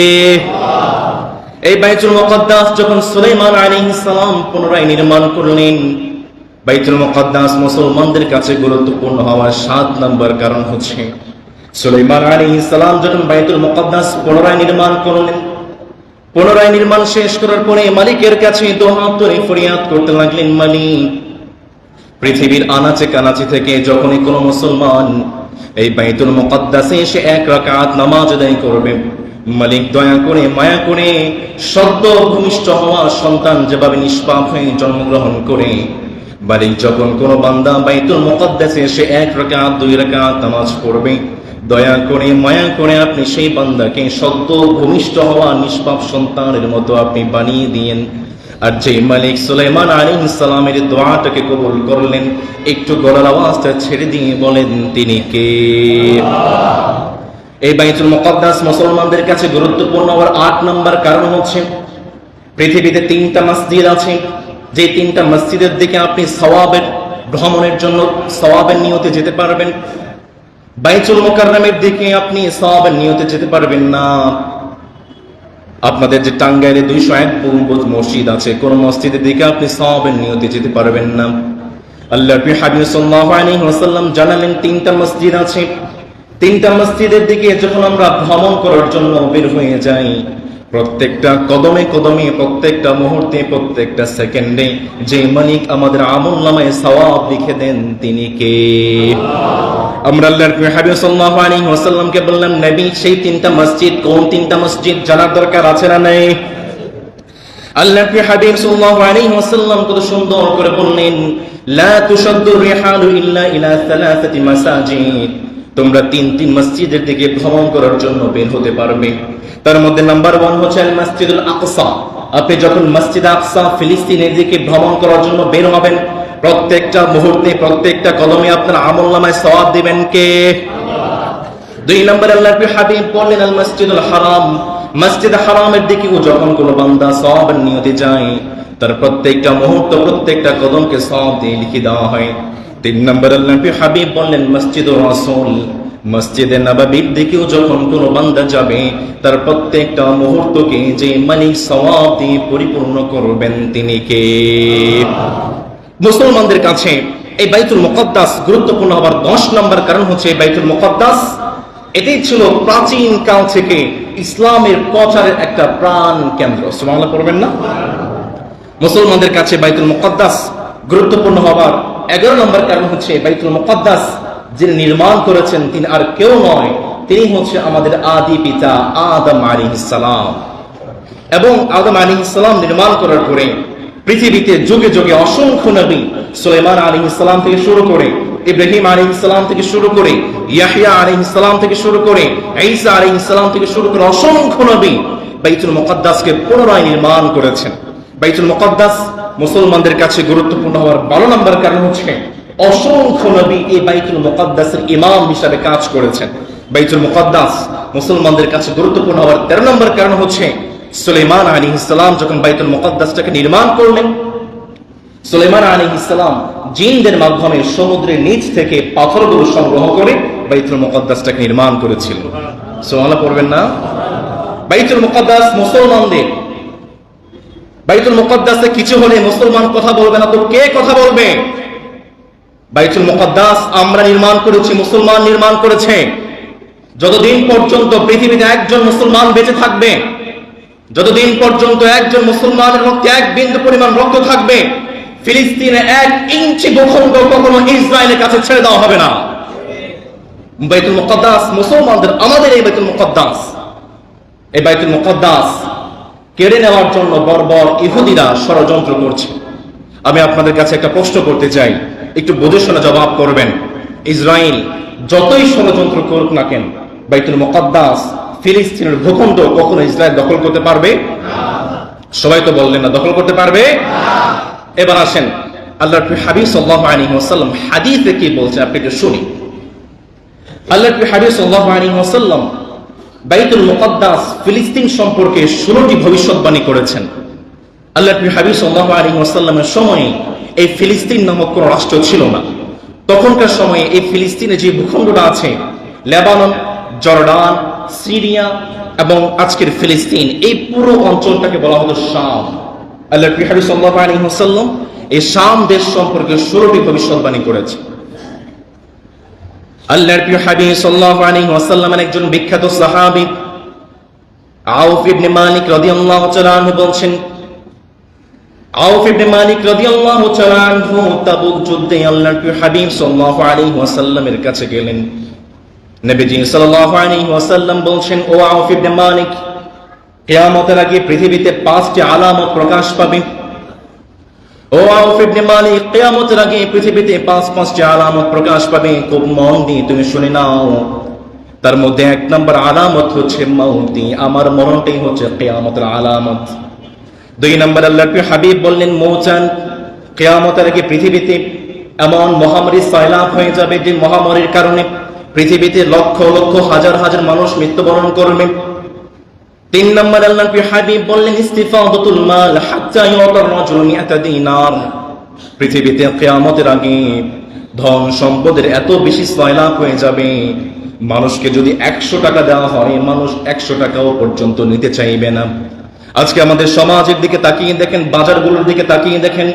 এই বাইতুল মুকাদ্দাস যখন সুলাইমান আলাইহিস সালাম পুনরায় নির্মাণ করলেন, বাইতুল মুকাদ্দাস মুসলমানদের কাছে গুরুত্বপূর্ণ হওয়ার 7 নম্বর কারণ হচ্ছে সুলাইমান আলাইহিস সালাম যখন বাইতুল মুকাদ্দাস পুনরায় নির্মাণ করলেন, পুনরায় নির্মাণ শেষ করার পরে মালিকের কাছে দোহাত করে ফরিয়াদ করতে লাগলেন, মালিক, পৃথিবীর আনাচে কানাচে থেকে যখনই কোনো মুসলমান এই বাইতুল মুকাদ্দাসে এসে 1 রাকাত নামাজ আদায় করবে, মালিক দয়া করে মায়া করে সদ্য ভূমিষ্ঠ হওয়া সন্তান যেভাবে নিষ্পাপ হয়ে জন্মগ্রহণ করে, মালিক যখন কোন বান্দা বাইতুল মুকাদ্দাসে এসে 1 রাকাত 2 রাকাত নামাজ পড়বে, দয়া করে মায়া করে আপনি সেই বান্দাকে সদ্য ভূমিষ্ঠ হওয়া নিষ্পাপ সন্তানের মতো আপনি বানিয়ে দিয়েন। আর যে মালিক সুলাইমান আলাইহিস সালামের দোয়াটাকে কবুল করলেন, একটু গলার আওয়াজটা ছেড়ে দিয়ে বলেন তিনি কে? এই বাইতুল মুকাদ্দাস মুসলমানদের কাছে গুরুত্বপূর্ণ হওয়ার 8 নম্বর কারণ হচ্ছে পৃথিবীতে 3টা মসজিদ আছে, যে 3টা মসজিদের দিকে আপনি সওয়াবের ভ্রমণের জন্য সওয়াবের নিয়তে যেতে পারবেন। বাইতুল মুকাররমের দিকে আপনি সওয়াবের নিয়তে যেতে পারবেন না। আপনাদের যে টাঙ্গাইলে 201 গম্বুজ মসজিদ আছে, কোন মসজিদের দিকে আপনি সওয়াবের নিয়তে যেতে পারবেন না। আল্লাহর হাবিব সাল্লাল্লাহু আলাইহি ওয়াসাল্লাম জানালেন 3টা মসজিদ আছে, 3টা মসজিদের দিকে যখন আমরা ভ্রমণ করার জন্য বের হয়ে যাই, প্রত্যেকটা কদমে কদমে প্রত্যেকটা মুহূর্তে প্রত্যেকটা সেকেন্ডে যে মালিক আমাদের আমলনামায় সওয়াব লিখে দেন তিনি কে? আমরা আল্লাহর হাবিব সাল্লাল্লাহু আলাইহি ওয়াসাল্লামকে বললাম, নবী সেই 3টা মসজিদ কোন 3টা মসজিদ জানার দরকার আছে না নাই? আল্লাহর হাবিব সাল্লাল্লাহু আলাইহি ওয়াসাল্লাম কত সুন্দর করে বললেন, লা তুশাদ্দু রিহালু ইল্লা ইলা 3 মাসাজিদ, তোমরা 3টি মসজিদের দিকে ভ্রমণ করার জন্য বের হতে পারবে। তার মধ্যে নাম্বার 1 হচ্ছে আল মসজিদুল আকসা। আপনি যখন মসজিদ আকসা ফিলিস্তিনের দিকে ভ্রমণ করার জন্য বের হবেন, প্রত্যেকটা মুহূর্তে প্রত্যেকটা কদমে আপনার আমলনামায় সওয়াব দিবেন কে? আল্লাহ। 2 নম্বর আল্লাহর হাবিব বললেন আল মসজিদুল হারাম, মসজিদ হারামের দিকেও যখন কোনো বান্দা সওয়াবের নিয়তে যায়, তার প্রত্যেকটা মুহূর্ত প্রত্যেকটা কদমকে সওয়াব দিয়ে লিখে দেওয়া হয়। 3 নম্বর আল্লাহর হাবিব বললেন মসজিদুর রাসূল, মসজিদে নববীর দিকেও যখন কোনো বান্দা যাবে, তার প্রত্যেকটা মুহূর্তকে যে মালিক সওয়াব দিয়ে পরিপূর্ণ করবেন তিনি কে? মুসলমানদের কাছে এই বাইতুল মুকাদ্দাস গুরুত্বপূর্ণ হবার 10 নম্বর কারণ হচ্ছে এই বাইতুল মুকাদ্দাস এটাই ছিল প্রাচীন কাল থেকে ইসলামের প্রচারের একটা প্রাণ কেন্দ্র। সুবহানাল্লাহ পড়বেন না? মুসলমানদের কাছে বাইতুল মুকাদ্দাস গুরুত্বপূর্ণ হবার 11 নম্বর কারণ হচ্ছে বাইতুল মুকাদ্দাস যিনি নির্মাণ করেছেন তিনি আর কেউ নয়, তিনি হচ্ছে আমাদের আদি পিতা আদম আলাইহিস সালাম। এবং আদম আলাইহিস সালাম নির্মাণ করার পরে পৃথিবীতে যুগে যুগে অসংখ্য নবী, সুলাইমান আলাইহিস সালাম থেকে শুরু করে, ইব্রাহিম আলাইহিস সালাম থেকে শুরু করে, ইয়াহইয়া আলাইহিস সালাম থেকে শুরু করে, ঈসা আলাইহিস সালাম থেকে শুরু করে অসংখ্য নবী বাইতুল মুকাদ্দাসকে পুনরায় নির্মাণ করেছেন। বাইতুল মুকাদ্দাস মুসলমানদের কাছে গুরুত্বপূর্ণ হওয়ার 12 নম্বর কারণ হচ্ছে অসংখ্য নবী এই বাইতুল মুকাদ্দাসের ইমাম হিসেবে কাজ করেছেন। বাইতুল মুকাদ্দাস মুসলমানদের কাছে গুরুত্বপূর্ণ হওয়ার 13 নম্বর কারণ হচ্ছে সুলাইমান আলাইহিস সালাম যখন বাইতুল মুকাদ্দাসটাকে নির্মাণ করলেন, সুলাইমান আলাইহিস সালাম জিনদের মাধ্যমে সমুদ্রের নিচ থেকে পাথরগুলো সংগ্রহ করে বাইতুল মুকাদ্দাসটাকে নির্মাণ করেছিলেন। সুবহানাল্লাহ পড়বেন না? বাইতুল মুকাদ্দাস মুসলমানদের, বাইতুল মুকাদ্দাসে কিছু হলে মুসলমান কথা বলবে না তো কে কথা বলবে? বাইতুল মুকাদ্দাস আমরা নির্মাণ করেছি, মুসলমান নির্মাণ করেছে। যতদিন পর্যন্ত পৃথিবীতে একজন মুসলমান বেঁচে থাকবে, যতদিন পর্যন্ত একজন মুসলমানের রক্তে 1 বিন্দু পরিমাণ রক্ত থাকবে, ফিলিস্তিনে 1 ইঞ্চি ভূখণ্ড কখনো ইসরায়েলের কাছে ছেড়ে দেওয়া হবে না। বাইতুল মুকদ্দাস মুসলমানদের, আমাদের এই বাইতুল মুকদ্দাস, এই বাইতুল মুকদ্দাস কেড়ে নেওয়ার জন্য বর্বর ইহুদিরা ষড়যন্ত্র করছে। আমি আপনাদের কাছে একটা প্রশ্ন করতে চাই, একটু বুঝে শুনে জবাব করবেন। ইসরায়েল যতই ষড়যন্ত্র করুক না কেন, বাইতুল মুকদ্দাস ফিলিস্তিনের ভূখণ্ড কখনো ইসরায়েল দখল করতে পারবে না। সবাই তো বললেন না দখল করতে পারবে না। এবার আসেন আল্লাহর হাবিব সাল্লাল্লাহু আলাইহি ওয়াসাল্লাম হাদিসে কি বলছেন আপনি একটু শুনি। আল্লাহর হাবিব সাল্লাল্লাহু আলাইহি ওয়াসাল্লাম বাইতুল মুকদ্দাস ফিলিস্তিন সম্পর্কে 16টি ভবিষ্যৎবাণী করেছেন। আল্লাহর হাবিব সাল্লাল্লাহু আলাইহি ওয়াসাল্লামের সময়ে এই ফিলিস্তিন নামক কোন রাষ্ট্র ছিল না। তখনকার সময়ে এই ফিলিস্তিনে যে ভূখণ্ডটা আছে, লেবানন, জর্ডান, সিরিয়া এবং আজকের ফিলিস্তিন, এই পুরো অঞ্চলটাকে বলা হতো শাম। আল্লাহর হাবিব সাল্লাল্লাহু আলাইহি ওয়াসাল্লাম এই শাম দেশ সম্পর্কে 16টি ভবিষ্যৎবাণী করেছে। আল্লাহর হাবিব সাল্লাল্লাহু আলাইহি ওয়াসাল্লামের একজন বিখ্যাত সাহাবী আউফ ইবনে মালিক রাদিয়াল্লাহু তাআলা আনহু বলছেন, আউফ ইবনে মালিক রাদিয়াল্লাহু তাআলা আনহু তাবুক যুদ্ধে আল্লাহর হাবিব সাল্লাল্লাহু আলাইহি ওয়াসাল্লামের কাছে গেলেন। নবীজি সাল্লাল্লাহু আলাইহি ওয়াসাল্লাম বলছেন, ও আউফ ইবনে মালিক, কিয়ামতের আগে পৃথিবীতে 5টি আলামত প্রকাশ পাবে। ও আউফ ইবনে মালিক, কিয়ামতের আগে পৃথিবীতে 5টি আলামত প্রকাশ পাবে, খুব মন দিয়ে তুমি শুনে নাও। তার মধ্যে 1 নম্বর আলামত হচ্ছে মাউতি, আমার মরণটাই হচ্ছে কিয়ামতের আলামত। 2 নম্বর আল্লাহর হাবিব বললেন, মৌচান, কিয়ামতের আগে পৃথিবীতে এমন মহামারী সয়লাব হয়ে যাবে যে মহামারীর কারণে পৃথিবীতে লক্ষ লক্ষ হাজার হাজার মানুষ মৃত্যুবরণ করবে। 3 নম্বর আল্লাহর হাবিব বললেন, ইস্তিফাদাতুল মাল হাত্তা ইউতার রাজুল মিআতা দিনার, পৃথিবীতে কিয়ামতের আগে ধন সম্পদের এত বেশি সয়লাব হয়ে যাবে, মানুষকে যদি 100 টাকা দেওয়া হয় মানুষ 100 টাকাও পর্যন্ত নিতে চাইবে না। আজকে আমাদের সমাজের দিকে তাকিয়ে দেখেন, বাজারগুলোর দিকে তাকিয়ে দেখেন,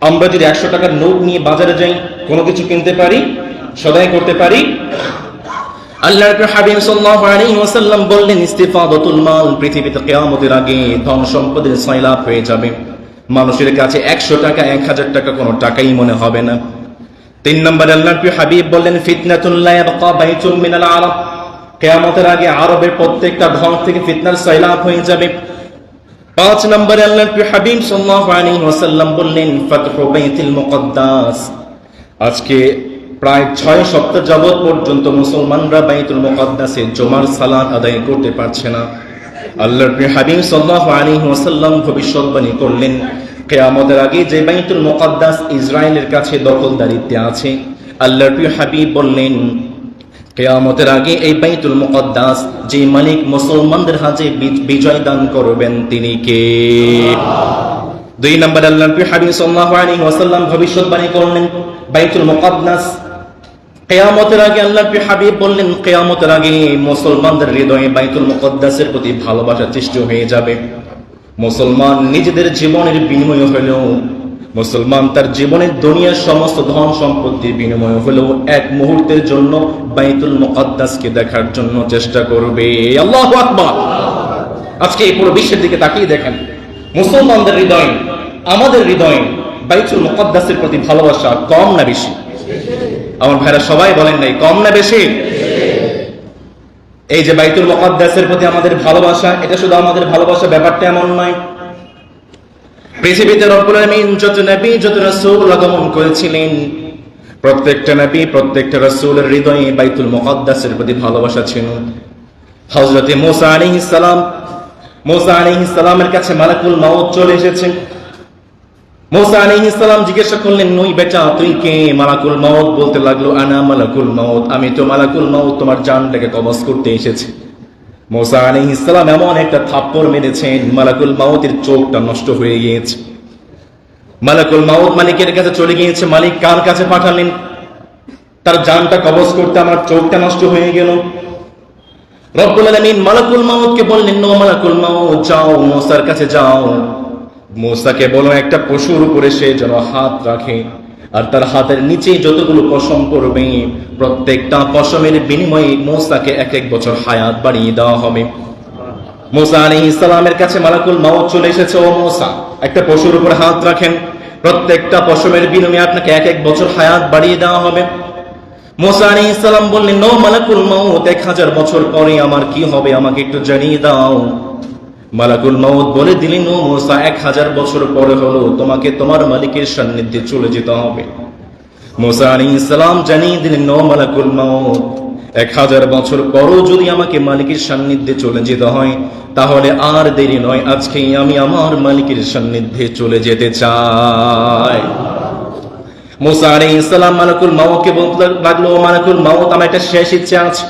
আমরা যদি 100 টাকার নোট নিয়ে বাজারে যাই কোনো কিছু কিনতে পারি, সদাই করতে পারি? আল্লাহর হাবিব সাল্লাল্লাহু আলাইহি ওয়াসাল্লাম বললেন, ইস্তিফাদাতুল মাল, পৃথিবীতে কিয়ামতের আগে ধন সম্পদের সয়লাব হয়ে যাবে, মানুষের কাছে 100 টাকা 1000 টাকা কোনো টাকাই মনে হবে না। 3 নম্বর আল্লাহর হাবিব বললেন, ফিতনাতুল লা ইয়াবকা বাইতুন মিনাল আরব, কিয়ামতের আগে আরবের প্রত্যেকটা ঘর থেকে ফিতনার সয়লাব হয়ে যাবে। 5 নম্বরে আল্লাহর হাবিব সাল্লাল্লাহু আলাইহি ওয়াসাল্লাম বললেন, ফাতহু বাইতুল মুকদ্দাস, আজকে প্রায় 6 সপ্তাহ যাবত পর্যন্ত মুসলমানরা বাইতুল মুকদ্দাসে জুমার সালাত আদায় করতে পারছে না। আল্লাহর হাবিব সাল্লাল্লাহু আলাইহি ওয়াসাল্লাম ভবিষ্যৎবাণী করলেন, কিয়ামতের আগে যে বাইতুল মুকদ্দাস ইসরায়েলের কাছে দখলদারিত্বে আছে, আল্লাহর হাবিব বললেন, কিয়ামতের আগে এই বাইতুল মুকদ্দাস যে মালিক মুসলমানদের হাতে বিজয় দান করবেন তিনি কে? 2 নম্বর আল্লাহর হাবিব সাল্লাল্লাহু আলাইহি ওয়াসাল্লাম ভবিষ্যৎবাণী করলেন, বাইতুল মুকদ্দাস কিয়ামতের আগে আল্লাহর হাবিব বললেন, কিয়ামতের আগে মুসলমানদের হৃদয়ে বাইতুল মুকদ্দাসের প্রতি ভালোবাসা সৃষ্টি হয়ে যাবে। মুসলমান নিজেদের জীবনের বিনিময় হলেও, মুসলমান তার জীবনের দুনিয়ার সমস্ত ধন সম্পত্তির বিনিময় হলেও 1 মুহূর্তের জন্য বাইতুল মুকদ্দাসকে দেখার জন্য চেষ্টা করবে। আল্লাহু আকবার। আজকে এই পুরো বিশ্বের দিকে তাকিয়ে দেখেন, মুসলমানদের হৃদয়ে, আমাদের হৃদয়ে বাইতুল মুকদ্দাসের প্রতি ভালোবাসা কম না বেশি? আমার ভাইরা সবাই বলেন নাই, কম না বেশি? এই যে বাইতুল মুকদ্দাসের প্রতি আমাদের ভালোবাসা, এটা শুধু আমাদের ভালোবাসা, ব্যাপারটা এমন নয়। পৃথিবীতে রব্বুল আলামিন যত নবী যত রাসূল আগমন করেছিলেন, প্রত্যেকটা নবী প্রত্যেকটা রাসূলের হৃদয়ে বাইতুল মুকদ্দাসের প্রতি ভালোবাসা ছিল। হযরত মুসা আলাইহিস সালামের কাছে মালাকুল মাউত চলে এসেছেন। মুসা আলাইহিস সালাম জিজ্ঞাসা করলেন, নই বেটা তুই কে? মালাকুল মাউত বলতে লাগলো, আনা মালাকুল মাউত, আমি তো মালাকুল মাউত, তোমার জানটাকে কবজ করতে এসেছি। মুসা আলাইহিস সালাম এমন একটা থাপ্পড় মেরেছেন, মালাকুল মাউতের চোখটা নষ্ট হয়ে গিয়েছে। মালাকুল মাউত মালিকের কাছে চলে গিয়েছে, মালিক কার কাছে পাঠালেন? তার জানটা কবজ করতে, আমার চোখটা নষ্ট হয়ে গেল। রব্বুল আলামিন মালাকুল মাউতকে বললেন, নো মালাকুল মাউত, যাও মুসার কাছে যাও, মুসাকে বলো একটা পশুর উপরে সে যেন হাত রাখে, আর তার হাতের নিচে যতগুলো পশম পড়বে প্রত্যেকটা পশমের বিনিময়ে মুসাকে 1 বছর হায়াত বাড়িয়ে দেওয়া হবে। মুসা আলাইহিস সালামের কাছে মালাকুল মাউত চলে এসেছে, ও মুসা একটা পশুর উপরে হাত রাখেন, প্রত্যেকটা পশমের বিনিময়ে আপনাকে এক এক বছর হায়াত বাড়িয়ে দেওয়া হবে। মুসা আলাইহিস সালাম বললেন, নো মালাকুল মাউত, 1000 বছর পরে আমার কি হবে আমাকে একটু জানিয়ে দাও। মালাকুল মাউত বলে দিলেন, ও মুসা, 1000 বছর পরে হলো তোমাকে তোমার মালিকের সান্নিধ্যে চলে যেতে হবে। মুসা আলাইহিস সালাম জানিয়ে দিলেন, নো মালাকুল মাউত, 1000 বছর পরও যদি আমাকে মালিকের সান্নিধ্যে চলে যেতে হয় তাহলে আর দেরি নয়, আজকেই আমি আমার মালিকের সান্নিধ্যে চলে যেতে চাই। মুসা আলাইহিস সালাম মালাকুল মাউতকে বলতে লাগলো, মালাকুল মাউত, আমার একটা শেষ ইচ্ছা আছে।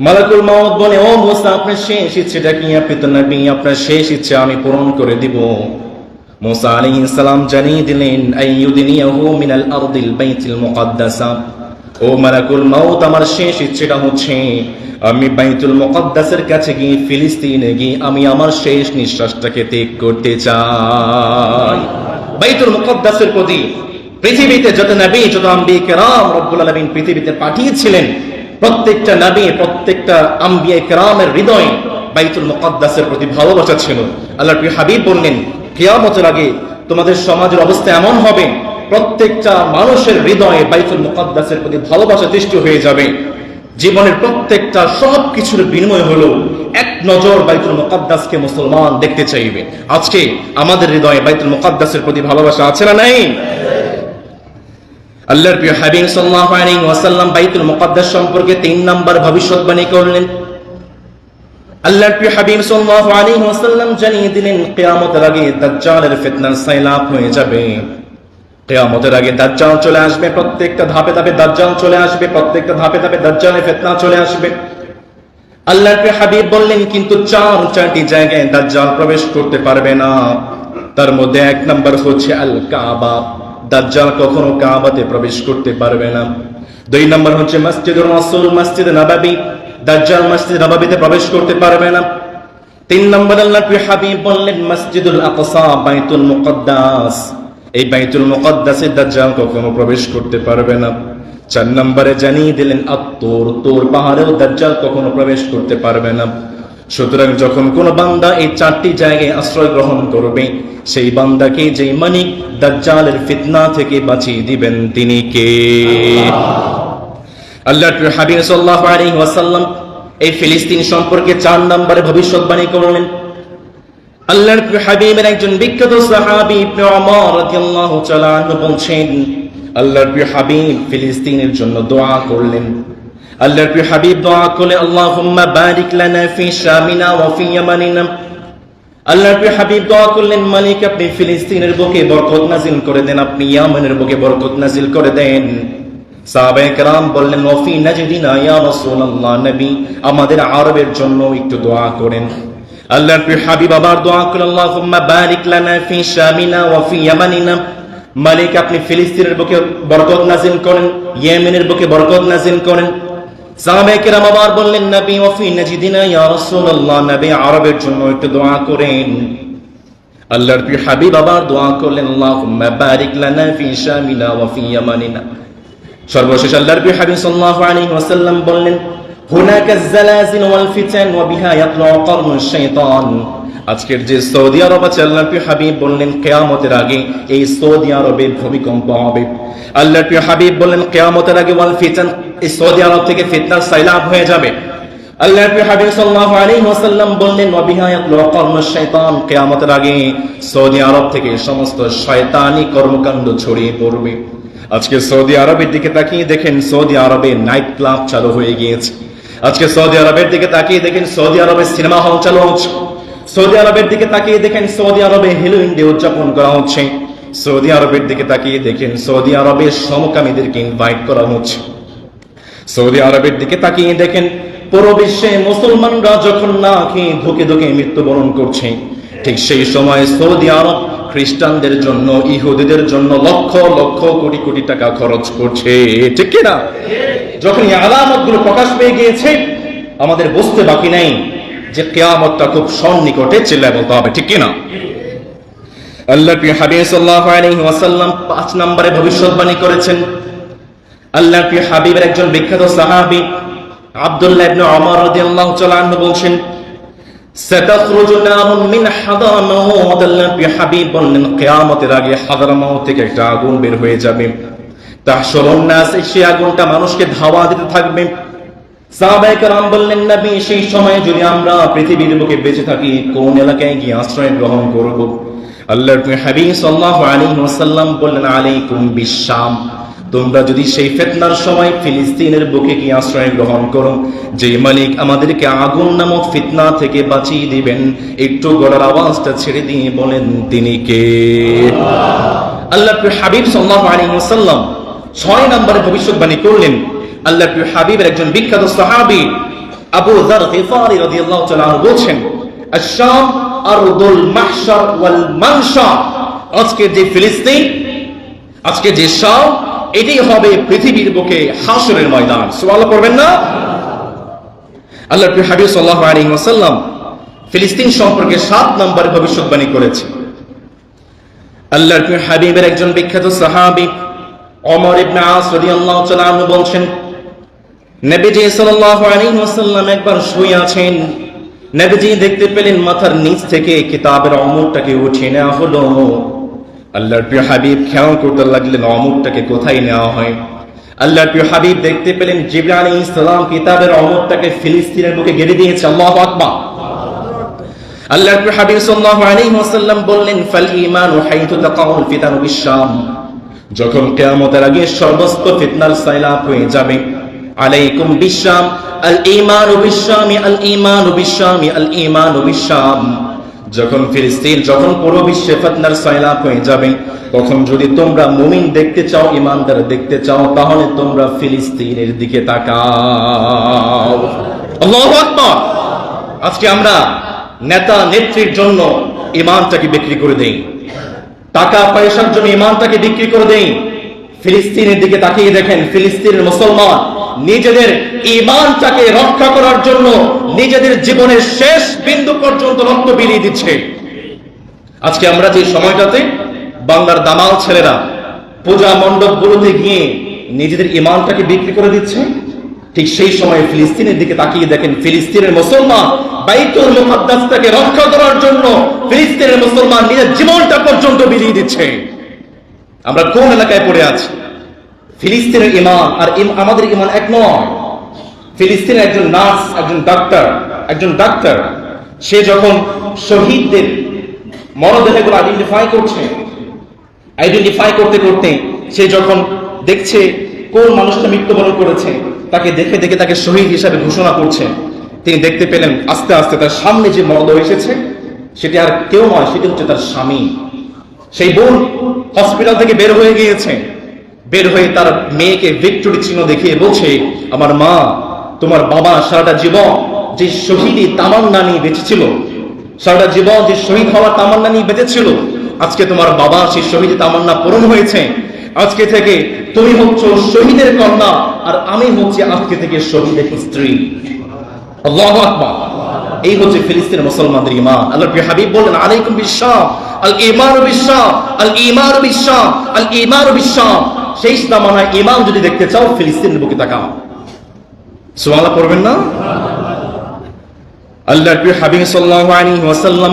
মালাকুল মাউত বলে, ও মুসা, আপনার শেষ ইচ্ছেটা কি? আপনি তো নবী, আপনার শেষ ইচ্ছা আমি পূরণ করে দিব। মুসা আলাইহিস সালাম জানিয়ে দিলেন, আইয়ুদনিয়াহু মিনাল আরদিল বাইতিল মুকাদ্দাসা। ও মালাকুল মাউত, আমার শেষ ইচ্ছেটা হচ্ছে আমি বাইতুল মুকাদ্দাসের কাছে গিয়ে, ফিলিস্তিনে গিয়ে আমি আমার শেষ নিঃশ্বাসটাকে ত্যাগ করতে চাই। বাইতুল মুকাদ্দাসের প্রতি পৃথিবীতে যত নবী, যত আম্বিয়া কেরাম রব্বুল আলামিন পৃথিবীতে পাঠিয়েছিলেন, প্রত্যেকটা নবী, প্রত্যেকটা আম্বিয়া কেরামের হৃদয়ে বাইতুল মুকাদ্দাসের প্রতি ভালোবাসা ছিল। আল্লাহর প্রিয় হাবিব বললেন, কিয়ামতের আগে তোমাদের সমাজের অবস্থা এমন হবে, প্রত্যেকটা মানুষের হৃদয়ে বাইতুল মুকাদ্দাসের প্রতি ভালোবাসা সৃষ্টি হয়ে যাবে। জীবনের প্রত্যেকটা সব কিছুর বিনিময় হলো এক নজর বাইতুল মুকাদ্দাসকে মুসলমান দেখতে চাইবে। আজকে আমাদের হৃদয়ে বাইতুল মুকাদ্দাসের প্রতি ভালোবাসা আছে না নাই? আল্লাহর প্রিয় হাবিব সাল্লাল্লাহু আলাইহি ওয়াসাল্লাম বাইতুল মুকাদ্দাস সম্পর্কে 3 নাম্বার ভবিষ্যৎবাণী করলেন। আল্লাহর প্রিয় হাবিব সাল্লাল্লাহু আলাইহি ওয়াসাল্লাম জানিয়ে দিলেন, কিয়ামতের আগে দাজ্জালের ফিতনার সাইলাব হয়ে যাবে। কিয়ামতের আগে দাজ্জাল চলে আসবে, প্রত্যেকটা ধাপে ধাপে দাজ্জাল চলে আসবে, প্রত্যেকটা ধাপে ধাপে দাজ্জালের ফিতনা চলে আসবে। আল্লাহর প্রিয় হাবিব বললেন, কিন্তু 4টি জায়গায় দাজ্জাল প্রবেশ করতে পারবে না। তার মধ্যে 1 নাম্বার হচ্ছে আল কাবা। দাজ্জাল কখনো কাবাতে প্রবেশ করতে পারবে না। 2 নাম্বার হচ্ছে মসজিদুর রাসূল, মসজিদ নববী। দাজ্জাল মসজিদ নববীতে প্রবেশ করতে পারবে না। 3 নাম্বার আল্লাহর প্রিয় হাবিব বললেন মসজিদুল আকসা, বাইতুল মুকাদ্দাস। এই বাইতুল মুকাদ্দাসে দাজ্জাল কখনো প্রবেশ করতে পারবে না। 4 নম্বরে জানিয়ে দিলেন আত-তুর, তুর পাহাড়েও দাজ্জাল কখনো প্রবেশ করতে পারবে না। সুতরাং যখন কোন বান্দা এই 4টি জায়গায় আশ্রয় গ্রহণ করবে, সেই বান্দাকে যে মালিক দাজ্জালের ফিতনা থেকে বাঁচিয়ে দিবেন তিনি কে? আল্লাহর হাবিব সাল্লাল্লাহু আলাইহি ওয়াসাল্লাম এই ফিলিস্তিন সম্পর্কে 4 নম্বরে ভবিষ্যৎবাণী করলেন। আল্লাহর হাবিবের একজন বিখ্যাত সাহাবী ইবনে ওমর রাদিয়াল্লাহু তাআলা আনহু বলছেন, আল্লাহর প্রিয় হাবিব ফিলিস্তিনের জন্য দোয়া করলেন। আল্লাহর প্রিয় হাবিব দোয়া করলেন, আল্লাহুম্মা বারিক লানা ফি শামিনা ওয়া ফি ইয়ামানিনা। আল্লাহর প্রিয় হাবিব দোয়া করলেন, মালিক আপনি ফিলিস্তিনের বুকে বরকত নাজিল করে দেন, আপনি ইয়ামানের বুকে বরকত নাজিল করে দেন। সাহাবায়ে কেরাম বললেন, ওয়া ফি নাজদিনা ইয়া রাসূলুল্লাহ, নবী আমাদের আরবের জন্য একটু দোয়া করেন। আল্লাহর প্রিয় হাবিব আবার দোয়া করলেন, আল্লাহুম্মা বারিক লানা ফি শামিনা ওয়া ফি ইয়ামানিনা। মালিক আপনি ফিলিস্তিনের বুকে বরকত নাজিল করেন, ইয়েমেনের বুকে বরকত নাজিল করেন। সাহাবায়ে কেরাম আবার বললেন, নবী ওয়া ফি নাজদিনা ইয়া রাসূলুল্লাহ, নবী আরবের জন্য একটু দোয়া করেন। আল্লাহর প্রিয় হাবিব আবার দোয়া করলেন, আল্লাহুম্মা বারিক লানা ফি শামিনা ওয়া ফি ইয়ামানিনা। সর্বশেষ আল্লাহর প্রিয় হাবিব সাল্লাল্লাহু আলাইহি ওয়াসাল্লাম বললেন, হুনাকা যালাজিল ওয়াল ফিতান ওয়া বিহা ইয়াতলু করনুশ শাইতান। আজকের যে সৌদি আরব আছে, আল্লাহর প্রিয় হাবিব বললেন কিয়ামতের আগে এই সৌদি আরবে ভূমিকম্প হবে। আল্লাহর প্রিয় হাবিব বললেন কিয়ামতের আগে ওয়াল ফিতান, এই সৌদি আরব থেকে ফিতনার সাইলাব হয়ে যাবে। আল্লাহর প্রিয় হাবিব সাল্লাল্লাহু আলাইহি ওয়াসাল্লাম বললেন ওয়া বিহা ইয়াতলু করনুশ শাইতান, কিয়ামতের আগে সৌদি আরব থেকে সমস্ত শয়তানি কর্মকাণ্ড ছড়িয়ে পড়বে। আজকে সৌদি আরবের দিকে তাকিয়ে দেখেন, সৌদি আরবে নাইট ক্লাব চালু হয়ে গিয়েছে। আজকে সৌদি আরবের দিকে তাকিয়ে দেখেন, সৌদি আরবে সিনেমা হল চালু হচ্ছে। সৌদি আরবের দিকে তাকিয়ে দেখেন, সৌদি আরবে হ্যালোউইন ডে উদযাপন করা হচ্ছে। সৌদি আরবের দিকে তাকিয়ে দেখেন, সৌদি আরবে সমকামীদেরকে ইনভাইট করা হচ্ছে। সৌদি আরবের দিকে তাকিয়ে দেখেন, পুরো বিশ্বে মুসলমানরা যখন না খেয়ে ধুকে ধুকে মৃত্যুবরণ করছে, ঠিক সেই সময় সৌদি আরব খ্রিস্টানদের জন্য, ইহুদিদের জন্য লক্ষ লক্ষ কোটি কোটি টাকা খরচ করছে। ঠিক কিনা? যখন এই আলামতগুলো প্রকাশ পেয়ে গিয়েছে, আমাদের বুঝতে বাকি নাই যে কিয়ামতটা খুব সন্নিকটে, চিল্লায় বলতে হবে ঠিক কিনা? আল্লাহর প্রিয় হাবিব সাল্লাল্লাহু আলাইহি ওয়াসাল্লাম 5 নম্বরে ভবিষ্যৎবাণী করেছেন। আল্লাহর প্রিয় হাবিবের একজন বিখ্যাত সাহাবী আব্দুল্লাহ ইবনে ওমর রাদিয়াল্লাহু তাআলা আনহু বলছেন, সাতাখরুজু নারুন মিন হাদারামাউত, আল্লাহর প্রিয় হাবিব বললেন কিয়ামতের আগে হাদারামাউত থেকে একটা আগুন বের হয়ে যাবে। তাহশুরুন নাস, সেই আগুনটা মানুষকে ধাওয়া দিতে থাকবে। সাহাবায়ে কেরাম বললেন নবী, সেই সময়ে যদি আমরা পৃথিবীর বুকে বেঁচে থাকি কোন এলাকায় গিয়ে আশ্রয় গ্রহণ করব? আল্লাহর প্রিয় হাবিব সাল্লাল্লাহু আলাইহি ওয়াসাল্লাম বললেন আলাইকুম বিশ-শাম, তোমরা যদি সেই ফিতনার সময় ফিলিস্তিনের বুকে গিয়ে আশ্রয় গ্রহণ করো, যে মালিক আমাদেরকে আগুন নামক ফিতনা থেকে বাঁচিয়ে দিবেন, একটু গলার আওয়াজটা ছেড়ে দিয়ে বলেন তিনি কে? আল্লাহর প্রিয় হাবিব সাল্লাল্লাহু আলাইহি ওয়াসাল্লাম 6 নম্বরে ভবিষ্যৎবাণী করলেন। আল্লাহর প্রিয় হাবিবের একজন বিখ্যাত সাহাবী আবু যার গিফারি রাদিয়াল্লাহু তাআলা আনহু বলছেন, আশ-শাম আরদুল মাহশার ওয়াল মানশা, আজকে যে ফিলিস্তিন, আজকে যে শাম, এটাই হবে পৃথিবীর বুকে হাসরের ময়দান। সুবহানাল্লাহ পড়বেন না? আল্লাহর প্রিয় হাবিব সাল্লাল্লাহু আলাইহি ওয়াসাল্লাম ফিলিস্তিন সম্পর্কে 7 নম্বরে ভবিষ্যৎবাণী করেছেন। আল্লাহর প্রিয় হাবিবের একজন বিখ্যাত সাহাবী ওমর ইবনে আস রাদিয়াল্লাহু তাআলা আনহু বলছেন, নবীজি সাল্লাল্লাহু আলাইহি ওয়াসাল্লাম একবার শুয়ে আছেন, নবীজি দেখতে পেলেন মাথার নিচ থেকে কিতাবের অমুকটাকে উঠিয়ে নেওয়া হলো। আল্লাহর প্রিয় হাবিব খেয়াল করতে লাগলেন অমুকটাকে কোথায় নেওয়া হয়। আল্লাহর প্রিয় হাবিব দেখতে পেলেন জিবরাইল আলাইহিস সালাম কিতাবের অমুকটাকে ফিলিস্তিনের বুকে গেড়ে দিয়েছে। আল্লাহু আকবার। আল্লাহর প্রিয় হাবিব সাল্লাল্লাহু আলাইহি ওয়াসাল্লাম বললেন, ফাল ঈমানু হাইতু তাকাউল ফিতানু বিশ-শাম, যখন কিয়ামতের আগে সর্বস্ত ফিতনার সাইলাব হয়ে যাবে, আলাইকুম বিশ-শাম, আল ঈমানু বিশ-শামি, আল ঈমানু বিশ-শামি, আল ঈমানু বিশ-শাম, যখন ফিলিস্তিন, যখন পুরো বিশ্বে ফিতনার সাইলাব হয়ে যাবে, তখন যদি তোমরা মুমিন দেখতে চাও, ঈমানদার দেখতে চাও, তাহলে তোমরা ফিলিস্তিনের দিকে তাকাও। আল্লাহু আকবার। আজকে আমরা নেতা নেত্রীর জন্য ঈমানটাকে বিক্রি করে দেই, টাকা পয়সার জন্য ঈমানটাকে বিক্রি করে দেই। ফিলিস্তিনের দিকে তাকিয়ে দেখেন, ফিলিস্তিনের মুসলমান নিজেদের ঈমানটাকে রক্ষা করার জন্য নিজেদের জীবনের শেষ বিন্দু পর্যন্ত রক্ত বিলিয়ে দিচ্ছে। আজকে আমরা যে সময়টাতে বাংলার দামাল ছেলেরা পূজা মণ্ডপগুলোতে গিয়ে নিজেদের ঈমানটাকে বিক্রি করে দিচ্ছে, ঠিক সেই সময় ফিলিস্তিনের দিকে তাকিয়ে দেখেন, ফিলিস্তিনের মুসলমান বাইতুল মুকাদ্দাসটাকে রক্ষা করার জন্য ফিলিস্তিনের মুসলমান নিজের জীবনটা পর্যন্ত বিলিয়ে দিচ্ছে। আমরা কোন এলাকায় পড়ে আছি? ফিলিস্তিনের ঈমান আর আমাদের ঈমান এক নয়। ফিলিস্তিনের একজন নার্স, একজন ডাক্তার সে যখন শহীদদের মরদেহগুলো আইডেন্টিফাই করতে করতে সে যখন দেখছে কোন মানুষটা মৃত্যুবরণ করেছে, তাকে দেখে দেখে তাকে শহীদ হিসাবে ঘোষণা করছে, তিনি দেখতে পেলেন আস্তে আস্তে তার সামনে যে মরদেহ এসেছে সেটি আর কেউ নয়, সেটি হচ্ছে তার স্বামী। সেই বোন হসপিটাল থেকে বের হয়ে গিয়েছে, বের হয়ে তার মেয়েকে ভিক্টোরি চিহ্ন দেখিয়ে বলছে, আমার মা, তোমার বাবা সারাটা জীবন যে শহীদি তামান্না নিয়ে বেঁচেছিল, সারাটা জীবন যে শহীদ হওয়ার তামান্না নিয়ে বেঁচেছিল, আজকে তোমার বাবা সেই শহীদি তামান্না পূরণ হয়েছে। আজকে থেকে তুমি হচ্ছ শহীদের কন্যা, আর আমি হচ্ছি আজকে থেকে শহীদের স্ত্রী। আল্লাহু আকবার। এই হচ্ছে ফিলিস্তিনের মুসলমানদের ঈমান। আল্লাহর প্রিয় হাবিব বললেন, আলাইকুম বিশ-শাম, আল ঈমানু বিশ-শাম, আল ঈমানু বিশ-শাম, আল ঈমানু বিশ-শাম। সেই জামানায় ঈমান যদি দেখতে চাও, ফিলিস্তিনের বুকে তাকাও। সুবহানাল্লাহ পড়বেন না? আল্লাহর প্রিয় হাবিব সাল্লাল্লাহু আলাইহি ওয়াসাল্লাম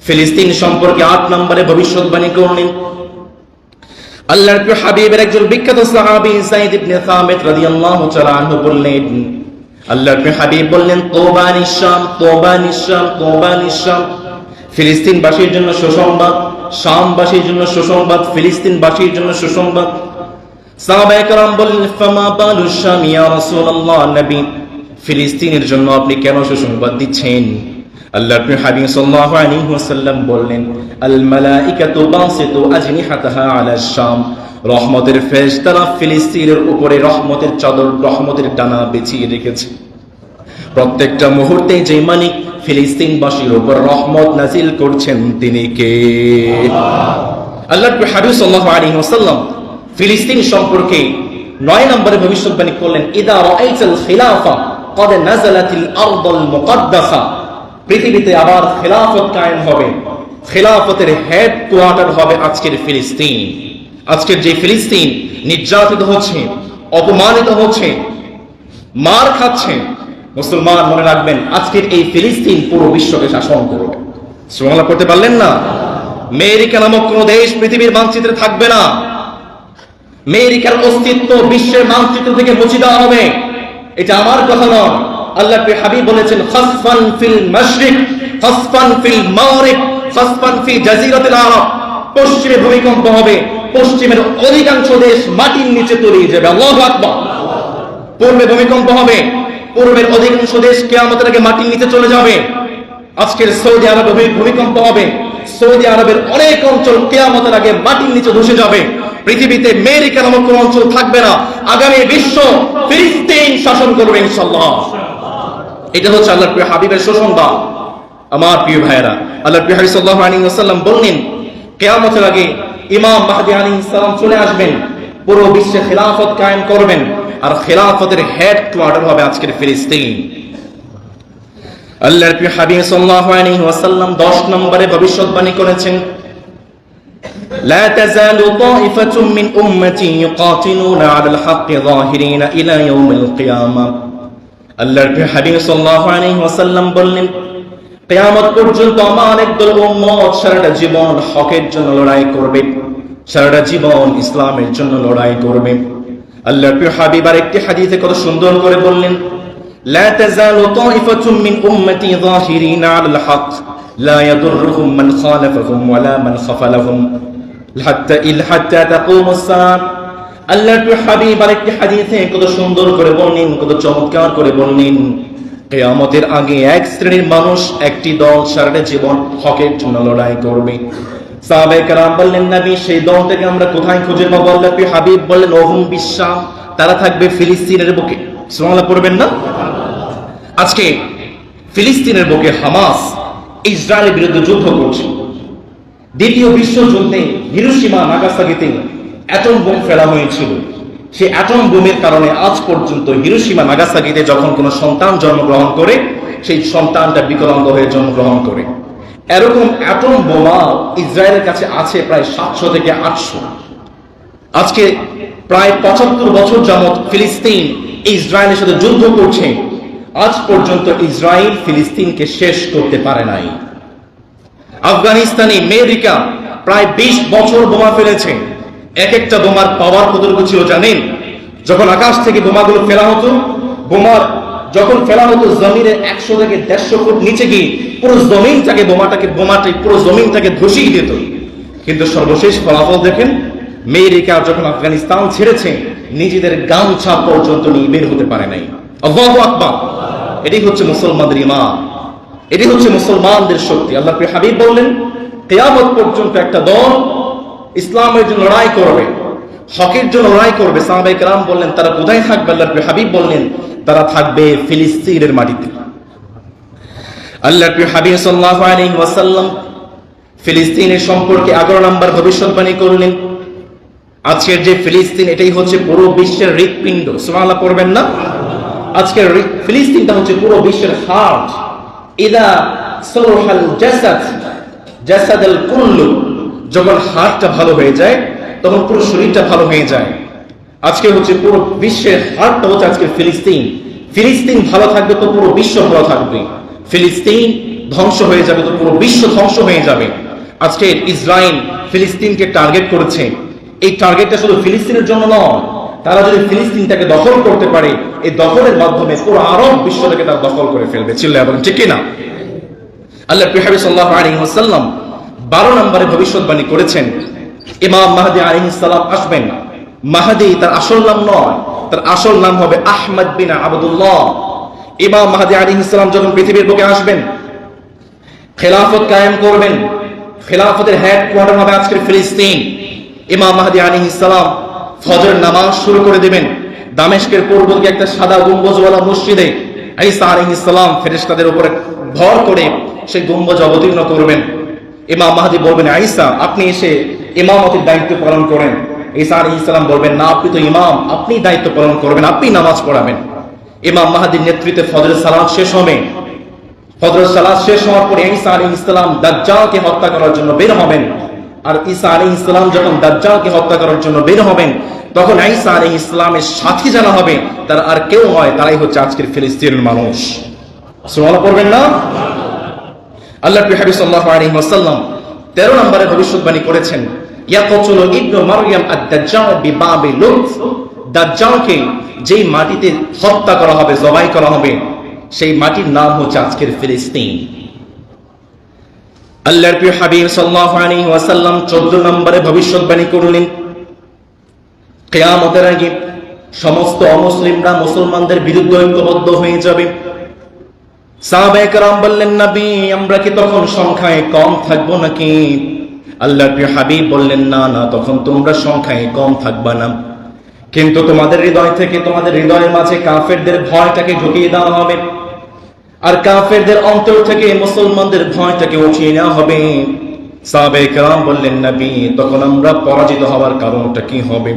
ফিলিস্তিন সম্পর্কে 8 নম্বরে ভবিষ্যৎবাণী করলেন। আল্লাহর প্রিয় হাবিবের একজন বিখ্যাত সাহাবী যায়েদ ইবনে সামিত রাদিয়াল্লাহু তাআলা আনহু বললেন, আল্লাহর প্রিয় হাবিব বললেন, তওবা নিশাম, তওবা নিশাম, তওবা নিশাম। ফিলিস্তিনবাসীর জন্য সুসংবাদ, শামবাসীর জন্য সুসংবাদ, ফিলিস্তিনবাসীর জন্য সুসংবাদ। সাহাবায়ে কেরাম বললেন, ফামা বালু শাম ইয়া রাসূলুল্লাহ, নবী, ফিলিস্তিনের জন্য আপনি কেন সুসংবাদ দিচ্ছেন? আল্লাহর প্রিয় হাবিব সাল্লাল্লাহু আলাইহি ওয়াসাল্লাম বললেন, আল মালাইকাতু বাসিতু আজনিহাতাহা আলা শাম, রহমতের ফেরেশতারা ফিলিস্তিনের উপরে রহমতের চাদর, রহমতের ডানা বিছিয়ে রেখেছে। প্রত্যেকটা মুহূর্তে যে মালিক ফিলিস্তিনবাসীর উপর রহমত নাজিল করছেন তিনি কে? আল্লাহর হাবিব সাল্লাল্লাহু আলাইহি ওয়াসাল্লাম ফিলিস্তিন সম্পর্কে 9 নম্বরে ভবিষ্যৎবাণী করলেন, ইদা রাআইতাল খিলাফা ক্বাদ নাযালাতিল আরদুল মুকাদ্দাসা, পৃথিবীতে আবার খেলাফত কায়েম হবে, খেলাফতের হেডকোয়ার্টার হবে আজকের ফিলিস্তিন। আজকের যে ফিলিস্তিন নির্যাতিত হচ্ছে, অপমানিত হচ্ছে, মার খাচ্ছে, মুসলমান মনে রাখবেন, আজকের এই ফিলিস্তিন পুরো বিশ্বকে শাসন করবে। সুবহানাল্লাহ করতে পারলেন না? আমেরিকা নামক কোন দেশ পৃথিবীর মানচিত্রে থাকবে না। আমেরিকার অস্তিত্ব বিশ্বের মানচিত্র থেকে মুছে দেওয়া হবে। এটা আমার কথা নয়, আল্লাহর প্রিয় হাবিব বলেছেন, খাসফান ফিল মাশরিক খাসফান ফিল মাগরিব খাসফান ফি জাজিরাতিল আরব। পশ্চিমে ভূমিকম্প হবে, পশ্চিমের অধিকাংশ দেশ মাটির নিচে তলিয়ে যাবে। আল্লাহু আকবার। পূর্বে ভূমিকম্প হবে, পূর্বের অধিকাংশ দেশ কিয়ামতের আগে মাটির নিচে চলে যাবে। আজকের সৌদি আরবে ভূমিকম্প হবে, সৌদি আরবের অনেক অঞ্চল কিয়ামতের আগে মাটির নিচে ধসে যাবে। পৃথিবীতে আমেরিকা নামক কোন অঞ্চল থাকবে না। আগামী বিশ্ব ফিলিস্তিন শাসন করবে ইনশাআল্লাহ। এটা হচ্ছে আল্লাহর প্রিয় হাবিবের সুসংবাদ। আমার প্রিয় ভাইয়েরা, আল্লাহর প্রিয় হাবিব সাল্লাল্লাহু আলাইহি ওয়াসাল্লাম বললেন, কিয়ামতের আগে ইমাম মাহদী আলাইহিস সালাম চলে আসবেন, পুরো বিশ্বে খিলাফত কায়েম করবেন, আর খিলাফতের হেডকোয়ার্টার হবে আজকের ফিলিস্তিন। আল্লাহর প্রিয় হাবিব সাল্লাল্লাহু আলাইহি ওয়াসাল্লাম 10 নম্বরে ভবিষ্যৎবাণী করেছেন, লা তাযালু তাইফাতুম মিন উম্মতি ইউকাতিলুনা আলাল হাক্কি যাহিরিনা ইলা ইয়াউমিল কিয়ামাহ। আল্লাহর প্রিয় হাবিব সাল্লাল্লাহু আলাইহি ওয়াসাল্লাম বললেন, কিয়ামত পর্যন্ত আমার একদল উম্মত সারাটা জীবন হকের জন্য লড়াই করবে, সারাটা জীবন ইসলামের জন্য লড়াই করবে। আল্লাহর প্রিয় হাবিব আরেকটি হাদিসে কত সুন্দর করে বললেন, লা তাযালু তাইফাতুম মিন উম্মতি যাহিরিনা আলাল হক লা ইয়াদুররুহুম মান খালাফাহুম ওয়ালা মান খাফালাহুম হাত্তা তাকুমুস সাআহ। আল্লাহর প্রিয় হাবিব আরেকটি হাদিসে কত সুন্দর করে বললেন, কত চমৎকার করে বললেন, কিয়ামতের আগে এক শ্রেণীর মানুষ, একটি দল সারাটা জীবন হকের জন্য লড়াই করবে। সাহাবায়ে কেরাম বললেন, নবী সেই দলটাকে আমরা কোথায় খুঁজে পাবো? আল্লাহর প্রিয় হাবিব বললেন, ওহুম বিশাম, তারা থাকবে ফিলিস্তিনের বুকে। সুবহানাল্লাহ পড়বেন না? আজকে ফিলিস্তিনের বুকে হামাস ইসরায়েলের বিরুদ্ধে যুদ্ধ করছে। দ্বিতীয় বিশ্বযুদ্ধে হিরোশিমা নাগাসাকিতে অ্যাটম বোম ফেলা হয়েছিল। সেই অ্যাটম বোমের কারণে আজ পর্যন্ত হিরোশিমা নাগাসাকিতে যখন কোনো সন্তান জন্মগ্রহণ করে, সেই সন্তানটা বিকলাঙ্গ হয়ে জন্মগ্রহণ করে। এরকম অ্যাটম বোমা ইসরায়েলের কাছে আছে প্রায় 700 থেকে 800। আজকে প্রায় 75 বছর যাবত ফিলিস্তিন ইসরায়েলের সাথে যুদ্ধ করছে। আজ পর্যন্ত ইসরায়েল ফিলিস্তিনকে শেষ করতে পারে নাই। আফগানিস্তানে আমেরিকা প্রায় 20 বছর বোমা ফেলেছে। এক একটা বোমার পাওয়ার কতটুকু ছিল জানেন? যখন আকাশ থেকে বোমাগুলো ফেলা হতো, যখন ফেলা হতো জমিনের 100 থেকে 150 ফুট নিচে গিয়ে পুরো বোমাটি পুরো জমিনটাকে ধসিয়ে দিত। কিন্তু সর্বশেষ ফলাফল দেখেন, আমেরিকা যখন আফগানিস্তান ছেড়েছে, নিজেদের গামছা পর্যন্ত নিয়ে বের হতে পারে নাই। আল্লাহু আকবার। এটাই হচ্ছে মুসলমানদের ঈমান, এটাই হচ্ছে মুসলমানদের শক্তি। আল্লাহর প্রিয় হাবিব বললেন, কিয়ামত পর্যন্ত একটা দল ইসলামের জন্য লড়াই করবে, হকের জন্য লড়াই করবে। সাহাবায়ে কেরাম বললেন, তারা কোথায় থাকবে? আল্লাহর প্রিয় হাবিব বললেন, তারা থাকবে ফিলিস্তিনের মাটিতে। আল্লাহর প্রিয় হাবিব সাল্লাল্লাহু আলাইহি ওয়াসাল্লাম ফিলিস্তিনের সম্পর্কে 11 নম্বর ভবিষ্যৎবাণী করলেন। আজকের যে ফিলিস্তিন, এটাই হচ্ছে পুরো বিশ্বের হৃৎপিণ্ড। সুবহানাল্লাহ পড়বেন না? আজকের ফিলিস্তিনটা হচ্ছে পুরো বিশ্বের হার্ট। ইদা সলহাল জাসাদাল কুল্লু, যখন হার্টটা ভালো হয়ে যায় তখন পুরো শরীরটা ভালো হয়ে যায়। আজকে হচ্ছে পুরো বিশ্বের হার্টটা হচ্ছে আজকে ফিলিস্তিন। ফিলিস্তিন ভালো থাকবে তো পুরো বিশ্ব ভালো থাকবে। ফিলিস্তিন ধ্বংস হয়ে যাবে তো পুরো বিশ্ব ধ্বংস হয়ে যাবে। আজকে ইসরায়েল ফিলিস্তিনকে টার্গেট করেছে। এই টার্গেটটা শুধু ফিলিস্তিনের জন্য নয়, তারা যদি ফিলিস্তিনটাকে দখল করতে পারে, এই দখলের মাধ্যমে পুরো আরব বিশ্বটাকে তারা দখল করে ফেলবে। চিল্লায়া বলেন ঠিক কিনা? আল্লাহর প্রিয় হাবিব সাল্লাল্লাহু আলাইহি ওয়াসাল্লাম 12 নম্বরে ভবিষ্যৎবাণী করেছেন, ইমাম মাহদী আলাইহিস সালাম আসবেন। মাহদী তার আসল নাম নয়, তার আসল নাম হবে আহমদ বিন আবদুল্লাহ। ইমাম মাহদী আলাইহিস সালাম যখন পৃথিবীর বুকে আসবেন, খেলাফত কায়েম করবেন। খেলাফতের হেডকোয়ার্টার হবে আজকের ফিলিস্তিন। ইমাম মাহদী আলাইহিস সালাম ফজরের নামাজ শুরু করে দিবেন। দামেস্কের পূর্ব দিকে একটা সাদা গম্বুজওয়ালা মসজিদে ঈসা আলাইহিস সালাম ফেরেশতাদের উপরে ভর করে সেই গম্বুজ অবতীর্ণ করবেন। ইমাম মাহদী বলবেন, ঈসা আপনি এসে ইমামতির দায়িত্ব পালন করেন। ঈসা আলাইহিস সালাম বলবেন, না, আপনি তো ইমাম, আপনি দায়িত্ব পালন করবেন, আপনি নামাজ পড়াবেন। ইমাম মাহদীর নেতৃত্বে ফজরের সালাত শেষ হবে। ফজরের সালাত শেষ হওয়ার পরে ঈসা আলাইহিস সালাম দাজ্জালকে হত্যা করার জন্য বের হবেন। আর ঈসা আলাইহিস সালাম যখন দাজ্জালকে হত্যা করার জন্য বের হবেন, তখন ঈসা আলাইহিস সালামের সাথী যারা হবে তারা আর কেউ নয়, তারাই হচ্ছে আজকের ফিলিস্তিনের মানুষ। সুবহানাল্লাহ পড়বেন না? আল্লাহর প্রিয় হাবিব সাল্লাল্লাহু আলাইহি ওয়াসাল্লাম 13 নম্বরে ভবিষ্যৎবাণী করেছেন, ইয়াকতুলু ইবনু মারইয়াম আদ-দাজ্জাল বিবাবি লুত। দাজ্জালকে যেই মাটিতে হত্যা করা হবে, জবাই করা হবে, সেই মাটির নাম হচ্ছে আজকের ফিলিস্তিন। আল্লাহর প্রিয় হাবিব সাল্লাল্লাহু আলাইহি ওয়াসাল্লাম 14 নম্বরে ভবিষ্যৎবাণী করলেন, কিয়ামতের আগে সমস্ত অমুসলিমরা মুসলমানদের বিরুদ্ধে ঐক্যবদ্ধ হয়ে যাবে। সাহাবায়ে কেরাম বললেন, নবী আমরা কি তখন সংখ্যায় কম থাকবো নাকি? আল্লাহর প্রিয় হাবিব বললেন, না না, তখন তোমরা সংখ্যায় কম থাকবা না, কিন্তু তোমাদের হৃদয় থেকে, তোমাদের হৃদয়ের মাঝে কাফেরদের ভয়টাকে ঢুকিয়ে দেওয়া হবে, আর কাফেরদের অন্তর থেকে মুসলমানদের ভয়টাকে উঠিয়ে নেওয়া হবে। সাহাবায়ে কেরাম বললেন, নবী তখন আমরা পরাজিত হওয়ার কারণটা কি হবে?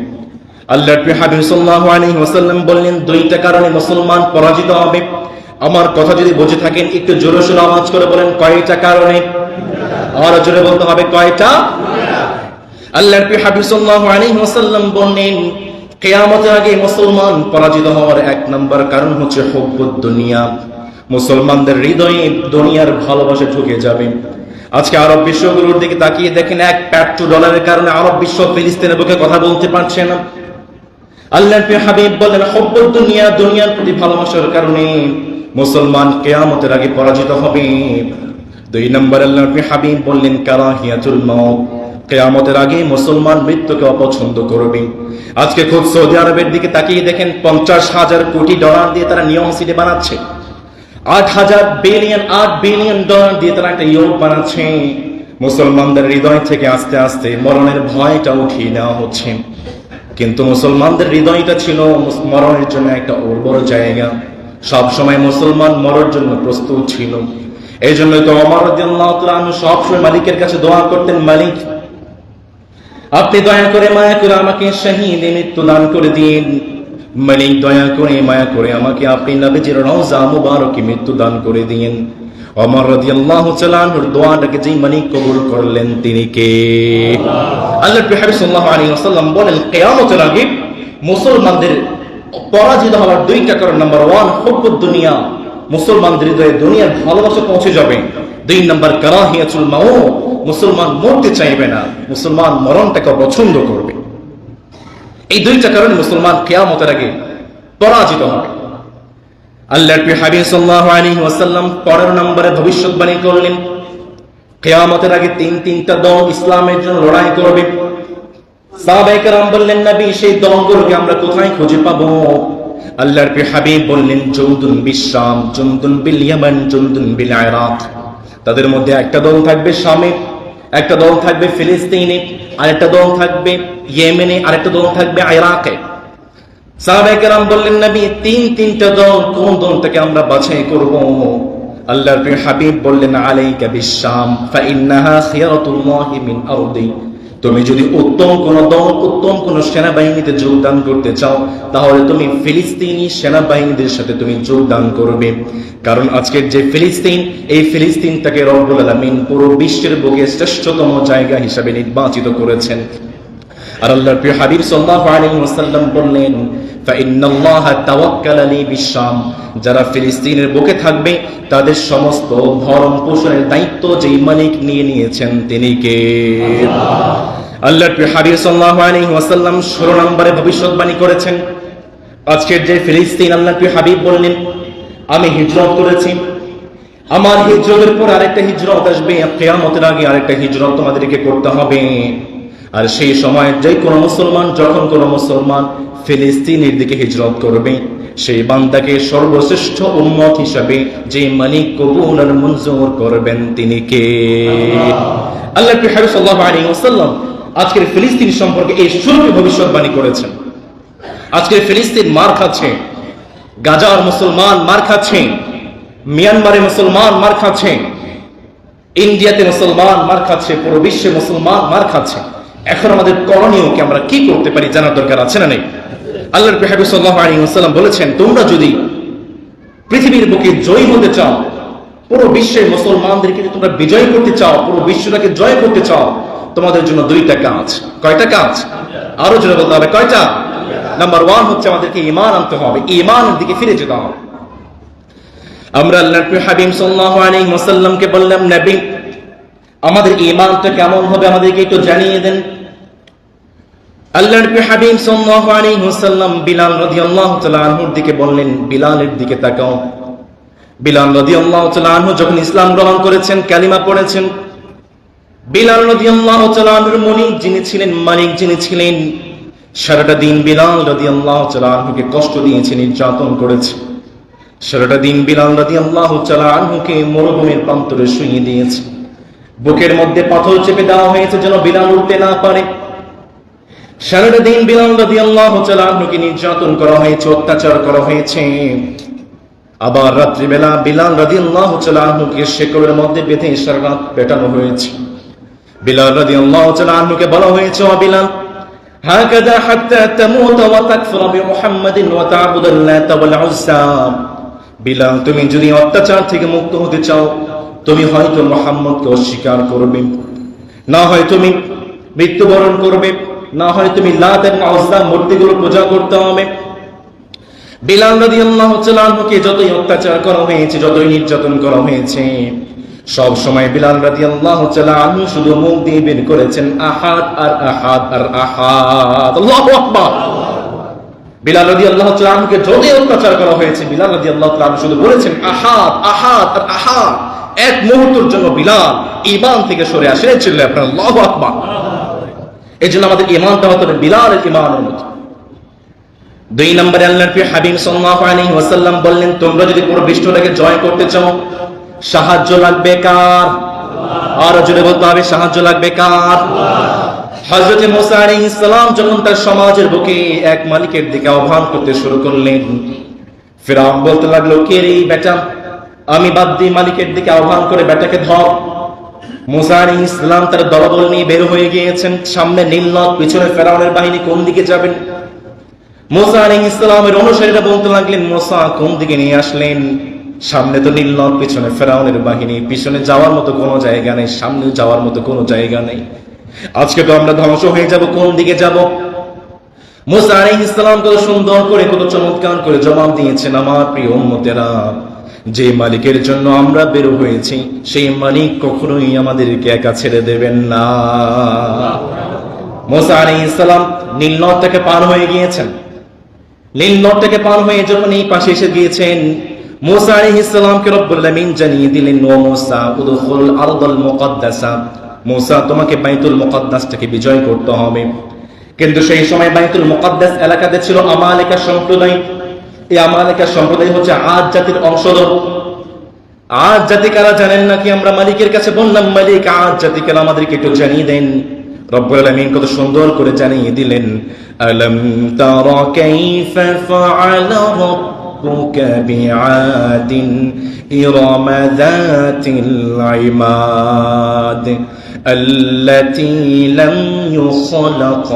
আল্লাহর প্রিয় হাবিব সাল্লাল্লাহু আলাইহি ওয়াসাল্লাম বললেন, দুইটা কারণে মুসলমান পরাজিত হবে। আমার কথা যদি বুঝে থাকেন একটু জোরে সোরে আওয়াজ করে বলেন, কয়টা কারণে? আর জোরে বলতে হবে, কয়টা? আল্লাহর প্রিয় হাবিব সাল্লাল্লাহু আলাইহি ওয়াসাল্লাম বললেন, কিয়ামতের আগে মুসলমান পরাজিত হওয়ার এক নম্বর কারণ হচ্ছে হুব্বুদ দুনিয়া। মুসলমানদের হৃদয়ে দুনিয়ার ভালোবাসা ঢুকে যাবে। আজকে আরব বিশ্বগুলোর দিকে তাকিয়ে দেখেন, এক $1 কারণে আরব বিশ্ব ফিলিস্তিনের বুকে কথা বলতে পারছে না। আল্লাহর প্রিয় হাবিব বলেন, হুব্বুদ দুনিয়া, দুনিয়ার প্রতি ভালোবাসার কারণে মুসলমান কিয়ামতের আগে পরাজিত হবে। 2 নম্বর আল্লাহর প্রিয় হাবিব বললেন, কারাহিয়াতুল মাউত। কিয়ামতের আগে মুসলমান মৃত্যুকে অপছন্দ করবে। আজকে খুব সৌদি আরবের দিকে তাকিয়ে দেখেন, $50,000 কোটি দিয়ে তারা নিয়ম সিটি বানাচ্ছে। 8 বিলিয়ন ডলার দিয়ে তারা একটা ইউরোপ বানাচ্ছে। মুসলমানদের হৃদয় থেকে আস্তে আস্তে মরণের ভয়টা উঠিয়ে নেওয়া হচ্ছে, কিন্তু মুসলমানদের হৃদয়টা ছিল মরণের জন্য একটা উর্বর জায়গা। সব সময় মুসলমান মরার জন্য প্রস্তুত ছিল। এই জন্য তো ওমর রাদিয়াল্লাহু তাআলা আনহু সবসময় মালিকের কাছে দোয়া করতেন, মালিক আপনি দয়া করে মায়া করে আমাকে শহীদে মৃত্যু দান করে দিন। মালিক দয়া করে মায়া করে আমাকে আপনি নবীজির রওজা মুবারকে মৃত্যু দান করে দিন। ওমর রাদিয়াল্লাহু তাআলা আনহুর দোয়াটাকে যেই মালিক কবুল করলেন তিনি কে? আল্লাহর প্রিয় হাবিব সাল্লাল্লাহু আলাইহি ওয়াসাল্লাম বলেন, কিয়ামতের আগে মুসলমানদের পরাজিত হওয়ার 2টা কারণ, নাম্বার 1 হুব্বুদ দুনিয়া, মুসলমানদের হৃদয়ে দুনিয়ার ভালোবাসা পৌঁছে যাবে। 2 নম্বর কারাহিয়াতুল মাউত, মুসলমান মরতে চাইবে না, মুসলমান মরণটাকে পছন্দ করবে। এই 2টা কারণে মুসলমান কিয়ামতের আগে পরাজিত হবে। আল্লাহর প্রিয় হাবিব সাল্লাল্লাহু আলাইহি ওয়াসাল্লাম 15 নম্বরে ভবিষ্যৎবাণী করলেন, কিয়ামতের আগে 3টা দল ইসলামের জন্য লড়াই করবে। সাহাবায়ে কেরাম বললেন, নবী সেই দলগুলোকে আমরা কোথায় খুঁজে পাবো? আল্লাহর প্রিয় হাবিব বললেন, জুনদুন বিশ-শাম, জুনদুন বিল ইয়ামান, জুনদুন বিল ইরাক। তাদের মধ্যে একটা দল থাকবে শামে, একটা দল থাকবে ফিলিস্তিনে, আরেকটা দল থাকবে ইয়েমেনে, আরেকটা দল থাকবে ইরাকে। সাহাবায়ে কেরাম বললেন, নবী তিনটা দল, কোন দলটাকে আমরা বাছাই করব? আল্লাহর প্রিয় হাবিব বললেন, আলাইকা বিশ-শাম ফাইন্নাহা খিয়ারাতুল্লাহি মিন আরদি। তুমি যদি উত্তম কোন দল, উত্তম কোন সেনাবাহিনীতে যোগদান করতে চাও, তাহলে তুমি ফিলিস্তিনি সেনাবাহিনীদের সাথে তুমি যোগদান করবে। কারণ আজকের যে ফিলিস্তিন, এই ফিলিস্তিনটাকে রব্বুল আলামিন পুরো বিশ্বের বুকে শ্রেষ্ঠতম জায়গা হিসাবে নির্বাচিত করেছেন। আর আল্লাহর প্রিয় হাবিব সাল্লাল্লাহু আলাইহি ওয়াসাল্লাম বললেন, ফাইন্নাল্লাহা তাওয়াক্কালা লি বিশ-শাম। যারা ফিলিস্তিনের বুকে থাকবে তাদের সমস্ত ভরণ পোষণের দায়িত্ব যেই মালিক নিয়ে নিয়েছেন তিনি কে? আল্লাহর প্রিয় হাবিব সাল্লাল্লাহু আলাইহি ওয়াসাল্লাম 16 নম্বরে ভবিষ্যৎবাণী করেছেন, আজকের যে ফিলিস্তিন, আল্লাহর প্রিয় হাবিব বললেন, আমি হিজরত করেছি, আমার হিজরতের পর আরেকটা হিজরত আসবে, কিয়ামতের আগে আরেকটা হিজরত তোমাদেরকে করতে হবে। আর সেই সময় যে কোনো মুসলমান, যখন কোনো মুসলমান ফিলিস্তিনের দিকে হিজরত করবে, সেই বান্দাকে সর্বশ্রেষ্ঠ উম্মত হিসাবে যে মালিক কবুল আর মঞ্জুর করবেন তিনি কে? আল্লাহর প্রিয় হাবিব সাল্লাল্লাহু আলাইহি ওয়াসাল্লাম আজকের ফিলিস্তিন সম্পর্কে এই শুরুতে ভবিষ্যৎবাণী করেছেন। আজকের ফিলিস্তিন মার খাচ্ছে, গাজার মুসলমান মার খাচ্ছে, মিয়ানমারে মুসলমান মার খাচ্ছে, ইন্ডিয়াতে মুসলমান মার খাচ্ছে, পুরো বিশ্বে মুসলমান মার খাচ্ছে। এখন আমাদের করণীয় কি, আমরা কি করতে পারি জানার দরকার আছে না নেই? আল্লাহর প্রিয় হাবিব সাল্লাল্লাহু আলাইহি ওয়াসাল্লাম বলেছেন, তোমরা যদি পৃথিবীর বুকে জয়ী হতে চাও, পুরো বিশ্বের মুসলমানদেরকে যদি তোমরা বিজয় করতে চাও, পুরো বিশ্বটাকে জয় করতে চাও, তোমাদের জন্য 2টা কাজ। কয়টা কাজ? আরো জোরে বলতে হবে, কয়টা? নাম্বার 1 হচ্ছে আমাদেরকে ঈমান আনতে হবে, ঈমানের দিকে ফিরে যেতে হবে। আমরা আল্লাহর প্রিয় হাবিব সাল্লাল্লাহু আলাইহি ওয়াসাল্লামকে বললাম, নবী আমাদের ঈমানটা কেমন হবে আমাদেরকে একটু জানিয়ে দেন। আল্লাহর প্রিয় হাবিব সাল্লাল্লাহু আলাইহি ওয়াসাল্লাম বিলাল রাদিয়াল্লাহু তাআলা আনহুর দিকে বললেন, বিলালের দিকে তাকাও। বিলাল রাদিয়াল্লাহু তাআলা আনহু যখন ইসলাম গ্রহণ করেছেন, কালিমা পড়েছেন, বিলাল রাদিয়াল্লাহু তাআলা আনহুর মালিক যিনি ছিলেন, সারাটা দিন বিলাল রাদিয়াল্লাহু তাআলা আনহুকে কষ্ট দিয়েছে, নির্যাতন করেছে। সারাটা দিন বিলাল রাদিয়াল্লাহু তাআলা আনহুকে মরুভূমির প্রান্তরে শুইয়ে দিয়েছে। বুকের মধ্যে পাথর চেপে দেওয়া হয়েছে যেন বিলাল উঠতে না পারে। সারাটা দিন বিলাল রাদিয়াল্লাহু তাআলা আনহুকে নির্যাতন করা হয়েছে, অত্যাচার করা হয়েছে। আবার রাত্রিবেলা বিলাল রাদিয়াল্লাহু তাআলা আনহুকে শেকলের মধ্যে বেঁধে সারা রাত পেটানো হয়েছে। বিলাল রাদিয়াল্লাহু তাআলা আনহুকে বলা হয়েছে, ও বিলাল, হাকাযা হাত্তা তামুত ওয়া তাকফুর বিমুহাম্মাদিন ওয়া তা'বুদুল লাত ওয়াল উজ্জা। বিলাল, তুমি যদি অত্যাচার থেকে মুক্ত হতে চাও, তুমি হয়তো মুহাম্মদকে অস্বীকার করবে, না হয় তুমি মৃত্যুবরণ করবে, না হয় তুমি লাত এবং উজ্জা মূর্তিগুলো পূজা করতে হবে। বিলাল রাদিয়াল্লাহু তাআলা আনহুকে যতই অত্যাচার করা হয়েছে, যতই নির্যাতন করা হয়েছে, সব সময় বিলাল রাদিয়াল্লাহু তাআলা আনহু শুধু মুখ দিয়ে বের করেছেন আহাদ আর আহাদ আর আহাদ। আল্লাহু আকবার। বিলাল রাদিয়াল্লাহু তাআলা আনহুকে যতই অত্যাচার করা হয়েছে, বিলাল রাদিয়াল্লাহু তাআলা আনহু শুধু বলেছেন আহাদ আহাদ আর আহাদ। এক মুহূর্তের জন্য বিলাল ঈমান থেকে সরে আসেন, চিল্লায়ে আপনারা আল্লাহু আকবার। এজন্য আমাদের ঈমানটা হতে হবে বিলালের ঈমানের মতো। 2 নম্বরে আল্লাহর প্রিয় হাবিব সাল্লাল্লাহু আলাইহি ওয়াসাল্লাম বললেন, তোমরা যদি পুরো বিশ্বটাকে জয় করতে চাও, সাহায্য লাগবে কার? আর জোরে বলতে হবে, সাহায্য লাগবে কার? হযরত মুসা আলাইহিস সালাম যখন তার সমাজের বুকে এক মালিকের দিকে আহ্বান করতে শুরু করলেন, ফিরআউন বলতে লাগলো, কে রে বেটা, আমি বাদ দিয়ে মালিকের দিকে আহ্বান করে বেটাকে ধর। মুসা আলাইহিস সালাম তার দলবল নিয়ে বের হয়ে গিয়েছেন, সামনে নীল নদ, পিছনে ফিরআউনের বাহিনী, কোন দিকে যাবেন? মুসা আলাইহিস সালামের অনুসারীরা বলতে লাগলেন, মুসা কোন দিকে নিয়ে আসলেন? সামনে তো নীল নদ, পিছনে ফেরাউনের বাহিনী, পিছনে যাওয়ার মতো কোনো জায়গা নেই, সামনে যাওয়ার মতো কোনো জায়গা নেই। আজকে তো আমরা ধ্বংস হয়ে যাব, কোন দিকে যাব? মুসা আলাইহিস সালাম কত সুন্দর করে, কত চমৎকার করে জবাব দিয়েছেন, আমার প্রিয় উম্মতেরা, যে মালিকের জন্য আমরা বের হয়েছি, সেই মালিক কখনোই আমাদেরকে একা ছেড়ে দেবেন না। মুসা আলাইহিস সালাম নীল নদটাকে পার হয়ে গিয়েছেন। নীল নদটাকে পার হয়ে যখন এই পাশে এসে গিয়েছেন, মুসা আলাইহিস সালামকে রব্বুল আমিন জানিয়ে দিলেন, ও মুসা, উদখুল আরদাল মুকদ্দাসা, মুসা তোমাকে বাইতুল মুকদ্দাসটাকে বিজয় করতে হবে। কিন্তু সেই সময় বাইতুল মুকদ্দাস এলাকাতে ছিল আমালিকা সম্প্রদায়। এই আমালিকা সম্প্রদায় হচ্ছে আদ জাতির অংশধর। আদ জাতি কারা জানেন নাকি? আমরা মালিকের কাছে বললাম, মালিক আদ জাতি কারা, আমাদেরকে একটু জানিয়ে দেন। রব্বুল আমিন কত সুন্দর করে জানিয়ে দিলেন, আলাম তারা কাইফা ফাআলা রাব্বুকা বিআদিন ইরামা যাতিল ইমাদ আল্লাতী লাম ইউখলাক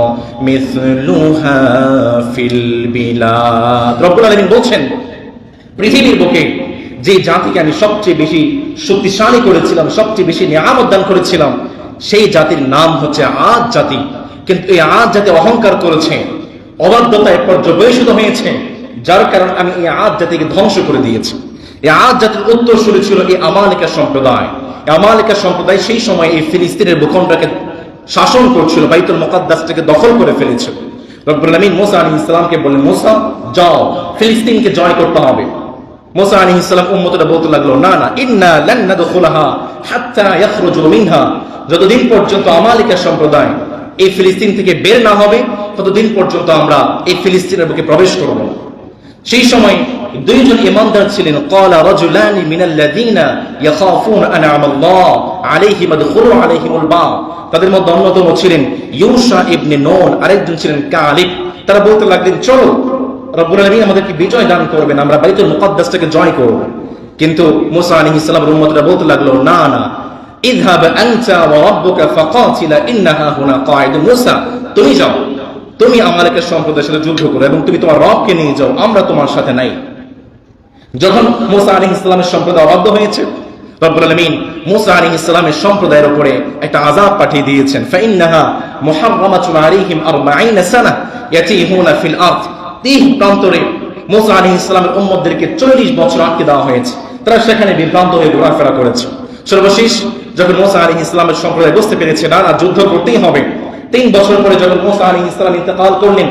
মিসলুহা ফিল বিলাদ। রব্বুল আমিন বলছেন, পৃথিবীর বুকে যে জাতিকে আমি সবচেয়ে বেশি শক্তিশালী করেছিলাম, সবচেয়ে বেশি নিয়ামত দান করেছিলাম, সেই জাতির নাম হচ্ছে আদ জাতি। কিন্তু এই আদ জাতি অহংকার করেছে, অবাধ্যতায় পর্যবসিত হয়েছে, যার কারণে আমি এই আদ জাতিকে ধ্বংস করে দিয়েছি। এই আদ জাতির উত্তরসূরি ছিল এই আমালিকা সম্প্রদায়। এই আমালিকা সম্প্রদায় সেই সময় এই ফিলিস্তিনের ভূখণ্ডকে শাসন করছিল, বাইতুল মুকদ্দাসটাকে দখল করে ফেলেছিল। রব্বুল আমিন মুসা আলাইহিস সালামকে বললেন, মুসা যাও, ফিলিস্তিনকে জয় করতে হবে। মুসা আলাইহিস সালাম উম্মতরা বলতে লাগলো, না না, ইন্না লান নাদখুলাহা হাত্তা ইয়াখরুজু মিনহা, যতদিন পর্যন্ত আমালিকা সম্প্রদায় এই ফিলিস্তিন থেকে বের না হবে, ততদিন পর্যন্ত আমরা এই ফিলিস্তিনের বুকে প্রবেশ করব না। সেই সময় দুইজন ইমানদার ছিলেন, ক্বালা রাজুলানি মিনাল্লাযীনা ইয়াখাফুনা আনআমাল্লাহ আলাইহিম আদখুলু আলাইহিমুল বাব। তাদের মধ্যে অন্যতম ছিলেন ইউশা ইবনে নুন, আরেকজন ছিলেন কালিব। তারা বলতে লাগলেন, চলো, রব্বুল আলামিন আমাদেরকে বিজয় দান করবেন, আমরা বাইতুল মুকদ্দাসটাকে জয় করব। কিন্তু মুসা আলাইহিস সালামের উম্মতরা বলতে লাগলো, না না, ইযহাব আনতা ওয়া রাব্বুকা ফাকাতিলা ইন্নাহা হুনা কাঈদ। মুসা, তুমি যাও, তুমি আমালিকা সম্প্রদায়ের সাথে যুদ্ধ করো এবং তুমি তোমার রবকে নিয়ে যাও, আমরা তোমার সাথে নাই। যখন মুসা আলাইহিস সালামের সম্প্রদায় অবাধ্য হয়েছে, রব্বুল আলামিন মুসা আলাইহিস সালামের সম্প্রদায়ের উপরে একটা আযাব পাঠিয়ে দিয়েছেন, ফাইন্নাহা মুহাররামাতুন আলাইহিম 40 সানা ইয়াতিহুনা ফিল আরদ। 30 প্রান্তরে মুসা আলাইহিস সালামের উম্মতদেরকে 40 বছর আটকে দেওয়া হয়েছে, তারা সেখানে বিভ্রান্ত হয়ে ঘোরাফেরা করেছে। সর্বশেষ যখন মুসা আলাইহিস সালামের সম্প্রদায় বুঝতে পেরেছে না যুদ্ধ করতেই হবে, 3 বছর পরে যখন মুসা আলাইহিস সালাম ইন্তেকাল করলেন,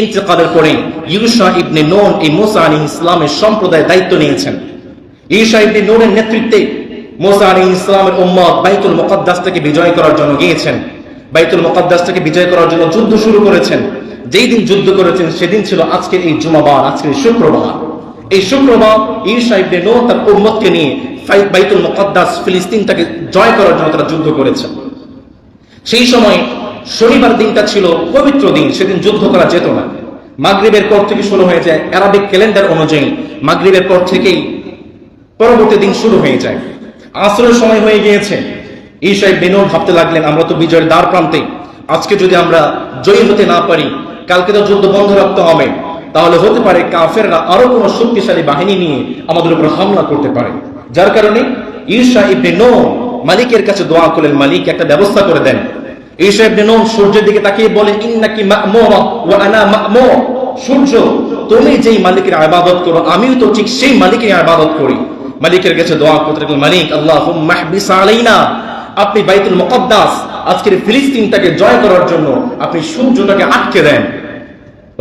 ইন্তেকালের পরে ইউশা ইবনে নুন এই মুসা আলাইহিস সালামের সম্প্রদায়ের দায়িত্ব নিয়েছেন। ইউশা ইবনে নুনের নেতৃত্বে মুসা আলাইহিস সালামের উম্মত বাইতুল মুকাদ্দাসটাকে বিজয় করার জন্য গিয়েছেন। বাইতুল মুকাদ্দাসটাকে বিজয় করার জন্য যুদ্ধ শুরু করেছেন। যেই দিন যুদ্ধ করেছেন সেদিন ছিল আজকের এই জুমাবার, আজকের শুক্রবার। এই শুক্রবার ইউশা ইবনে নুন তার উম্মতকে নিয়ে বাইতুল মুকাদ্দাস ফিলিস্তিনটাকে জয় করার জন্য তারা যুদ্ধ করেছেন। সেই সময় শনিবার দিনটা ছিল পবিত্র দিন, সেদিন যুদ্ধ করা যেত না। মাগরিবের পর থেকে শুরু হয়ে যায়, আরবিক ক্যালেন্ডার অনুযায়ী মাগরিবের পর থেকেই পরবর্তী দিন শুরু হয়ে যায়। আসরের সময় হয়ে গিয়েছে। ঈশা ইবনে নুন ভাবতে লাগলেন, আমরা তো বিজয়ের দ্বার প্রান্তে, আজকে যদি আমরা জয়ী হতে না পারি, কালকে তো যুদ্ধ বন্ধ রাখতে হবে, তাহলে হতে পারে কাফেররা আরো কোনো শক্তিশালী বাহিনী নিয়ে আমাদের উপর হামলা করতে পারে। যার কারণে ঈশা ইবনে নুন মালিকের কাছে দোয়া করলেন, মালিক একটা ব্যবস্থা করে দেন। ঈশা ইবনে নুন সূর্যের দিকে তাকিয়ে বলে, ইন্নাকি মা'মুরা ওয়া আনা মা'মুর। সূর্য, তুমি যেই মালিকের ইবাদত করো আমিও তো ঠিক সেই মালিকের ইবাদত করি। মালিকের কাছে দোয়া করতে লাগলেন, মালিক আল্লাহুম্মা হবিস আলাইনা, আপনি বাইতুল মুকাদ্দাস আজকের ফিলিস্তিনটাকে জয় করার জন্য আপনি সূর্যটাকে আটকে দেন।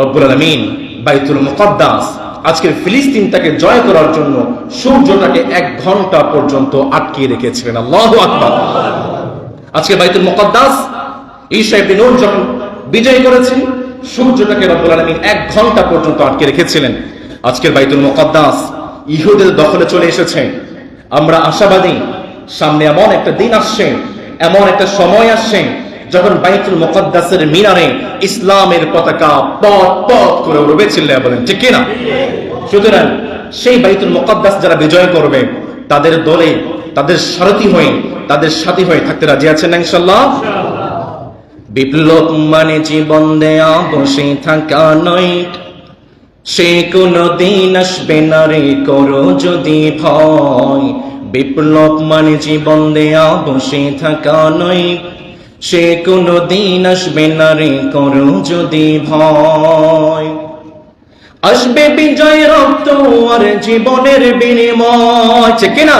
রব্বুল আলামিন বাইতুল মুকাদ্দাস আজকের ফিলিস্তিনটাকে জয় করার জন্য সূর্যটাকে 1 ঘন্টা পর্যন্ত আটকে রেখেছিলেন। আল্লাহু আকবার। আজকে বাইতুল মুকাদ্দাস ঈশা ইবনে নুন যখন বিজয় করেছেন, সূর্যটাকে রব্বুল আলামিন 1 ঘন্টা পর্যন্ত আটকে রেখেছিলেন। আজকের বাইতুল মুকাদ্দাস ইহুদের দখলে চলে এসেছে। আমরা আশাবাদী সামনে এমন একটা দিন আসছে, এমন একটা সময় আসছে যখন বাইতুল মুকাদ্দাসের মিনারে ইসলামের পতাকা পথ পথ করে উড়বে। চিল্লায়া বলেন ঠিক কিনা? সুতরাং সেই বাইতুল মুকাদ্দাস যারা বিজয় করবে তাদের দলে, তাদের সারথি হয়ে, তাদের সাথী হয়ে থাকতে রাজি আছেন না ইনশাআল্লাহ? বিপ্লব মানে জীবন দেয়া বসে থাকা নয়, সে কোনো দিন আসবে না রে করো যদি ভয়। বিপ্লব মানে জীবন দেয়া বসে থাকা নয়, সে কোনো দিন আসবে না রে করো যদি ভয়। আসবে বিজয় রক্ত আর জীবনের বিনিময়, ঠিক কিনা?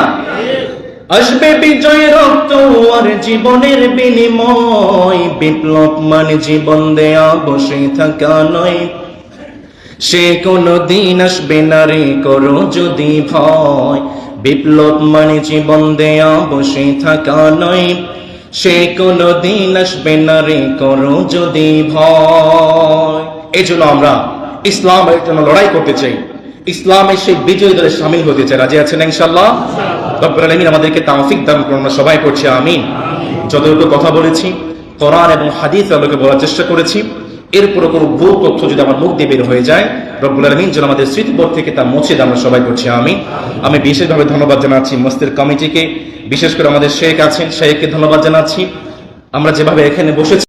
আসবে বিজয় রক্ত আর জীবনের বিনিময়। বিপ্লব মানে জীবন দেয়া বসে থাকা নয়, সে কোনো দিন আসবে না রে করো যদি ভয়। বিপ্লব মানে জীবন দেয়া বসে থাকা নয়, সে কোনো দিন আসবে না রে করো যদি ভয়। এই জন্য আমরা ইসলামের জন্য লড়াই করতে চাই, ইসলামের সেই বিজয়ী দলে শামিল হতে চাই। রাজি আছেন ইনশাআল্লাহ? রব্বুল আলামিন আমাদেরকে তৌফিক দান করুন, সবাই পড়ছি আমিন। যতটুকু কথা বলেছি কোরআন এবং হাদিসের আলোকে বলার চেষ্টা করেছি, এরপর কোনো ভুল তথ্য যদি আমার মুখ দিয়ে বের হয়ে যায়, রব্বুল আলামিন যেন আমাদের স্মৃতিবোধ থেকে তা মুছে দেন, আমরা সবাই করছি আমিন। আমি বিশেষভাবে ধন্যবাদ জানাচ্ছি মসজিদ কমিটিকে, বিশেষ করে আমাদের শেখ আছেন, শেখকে ধন্যবাদ জানাচ্ছি। আমরা যেভাবে এখানে বসেছি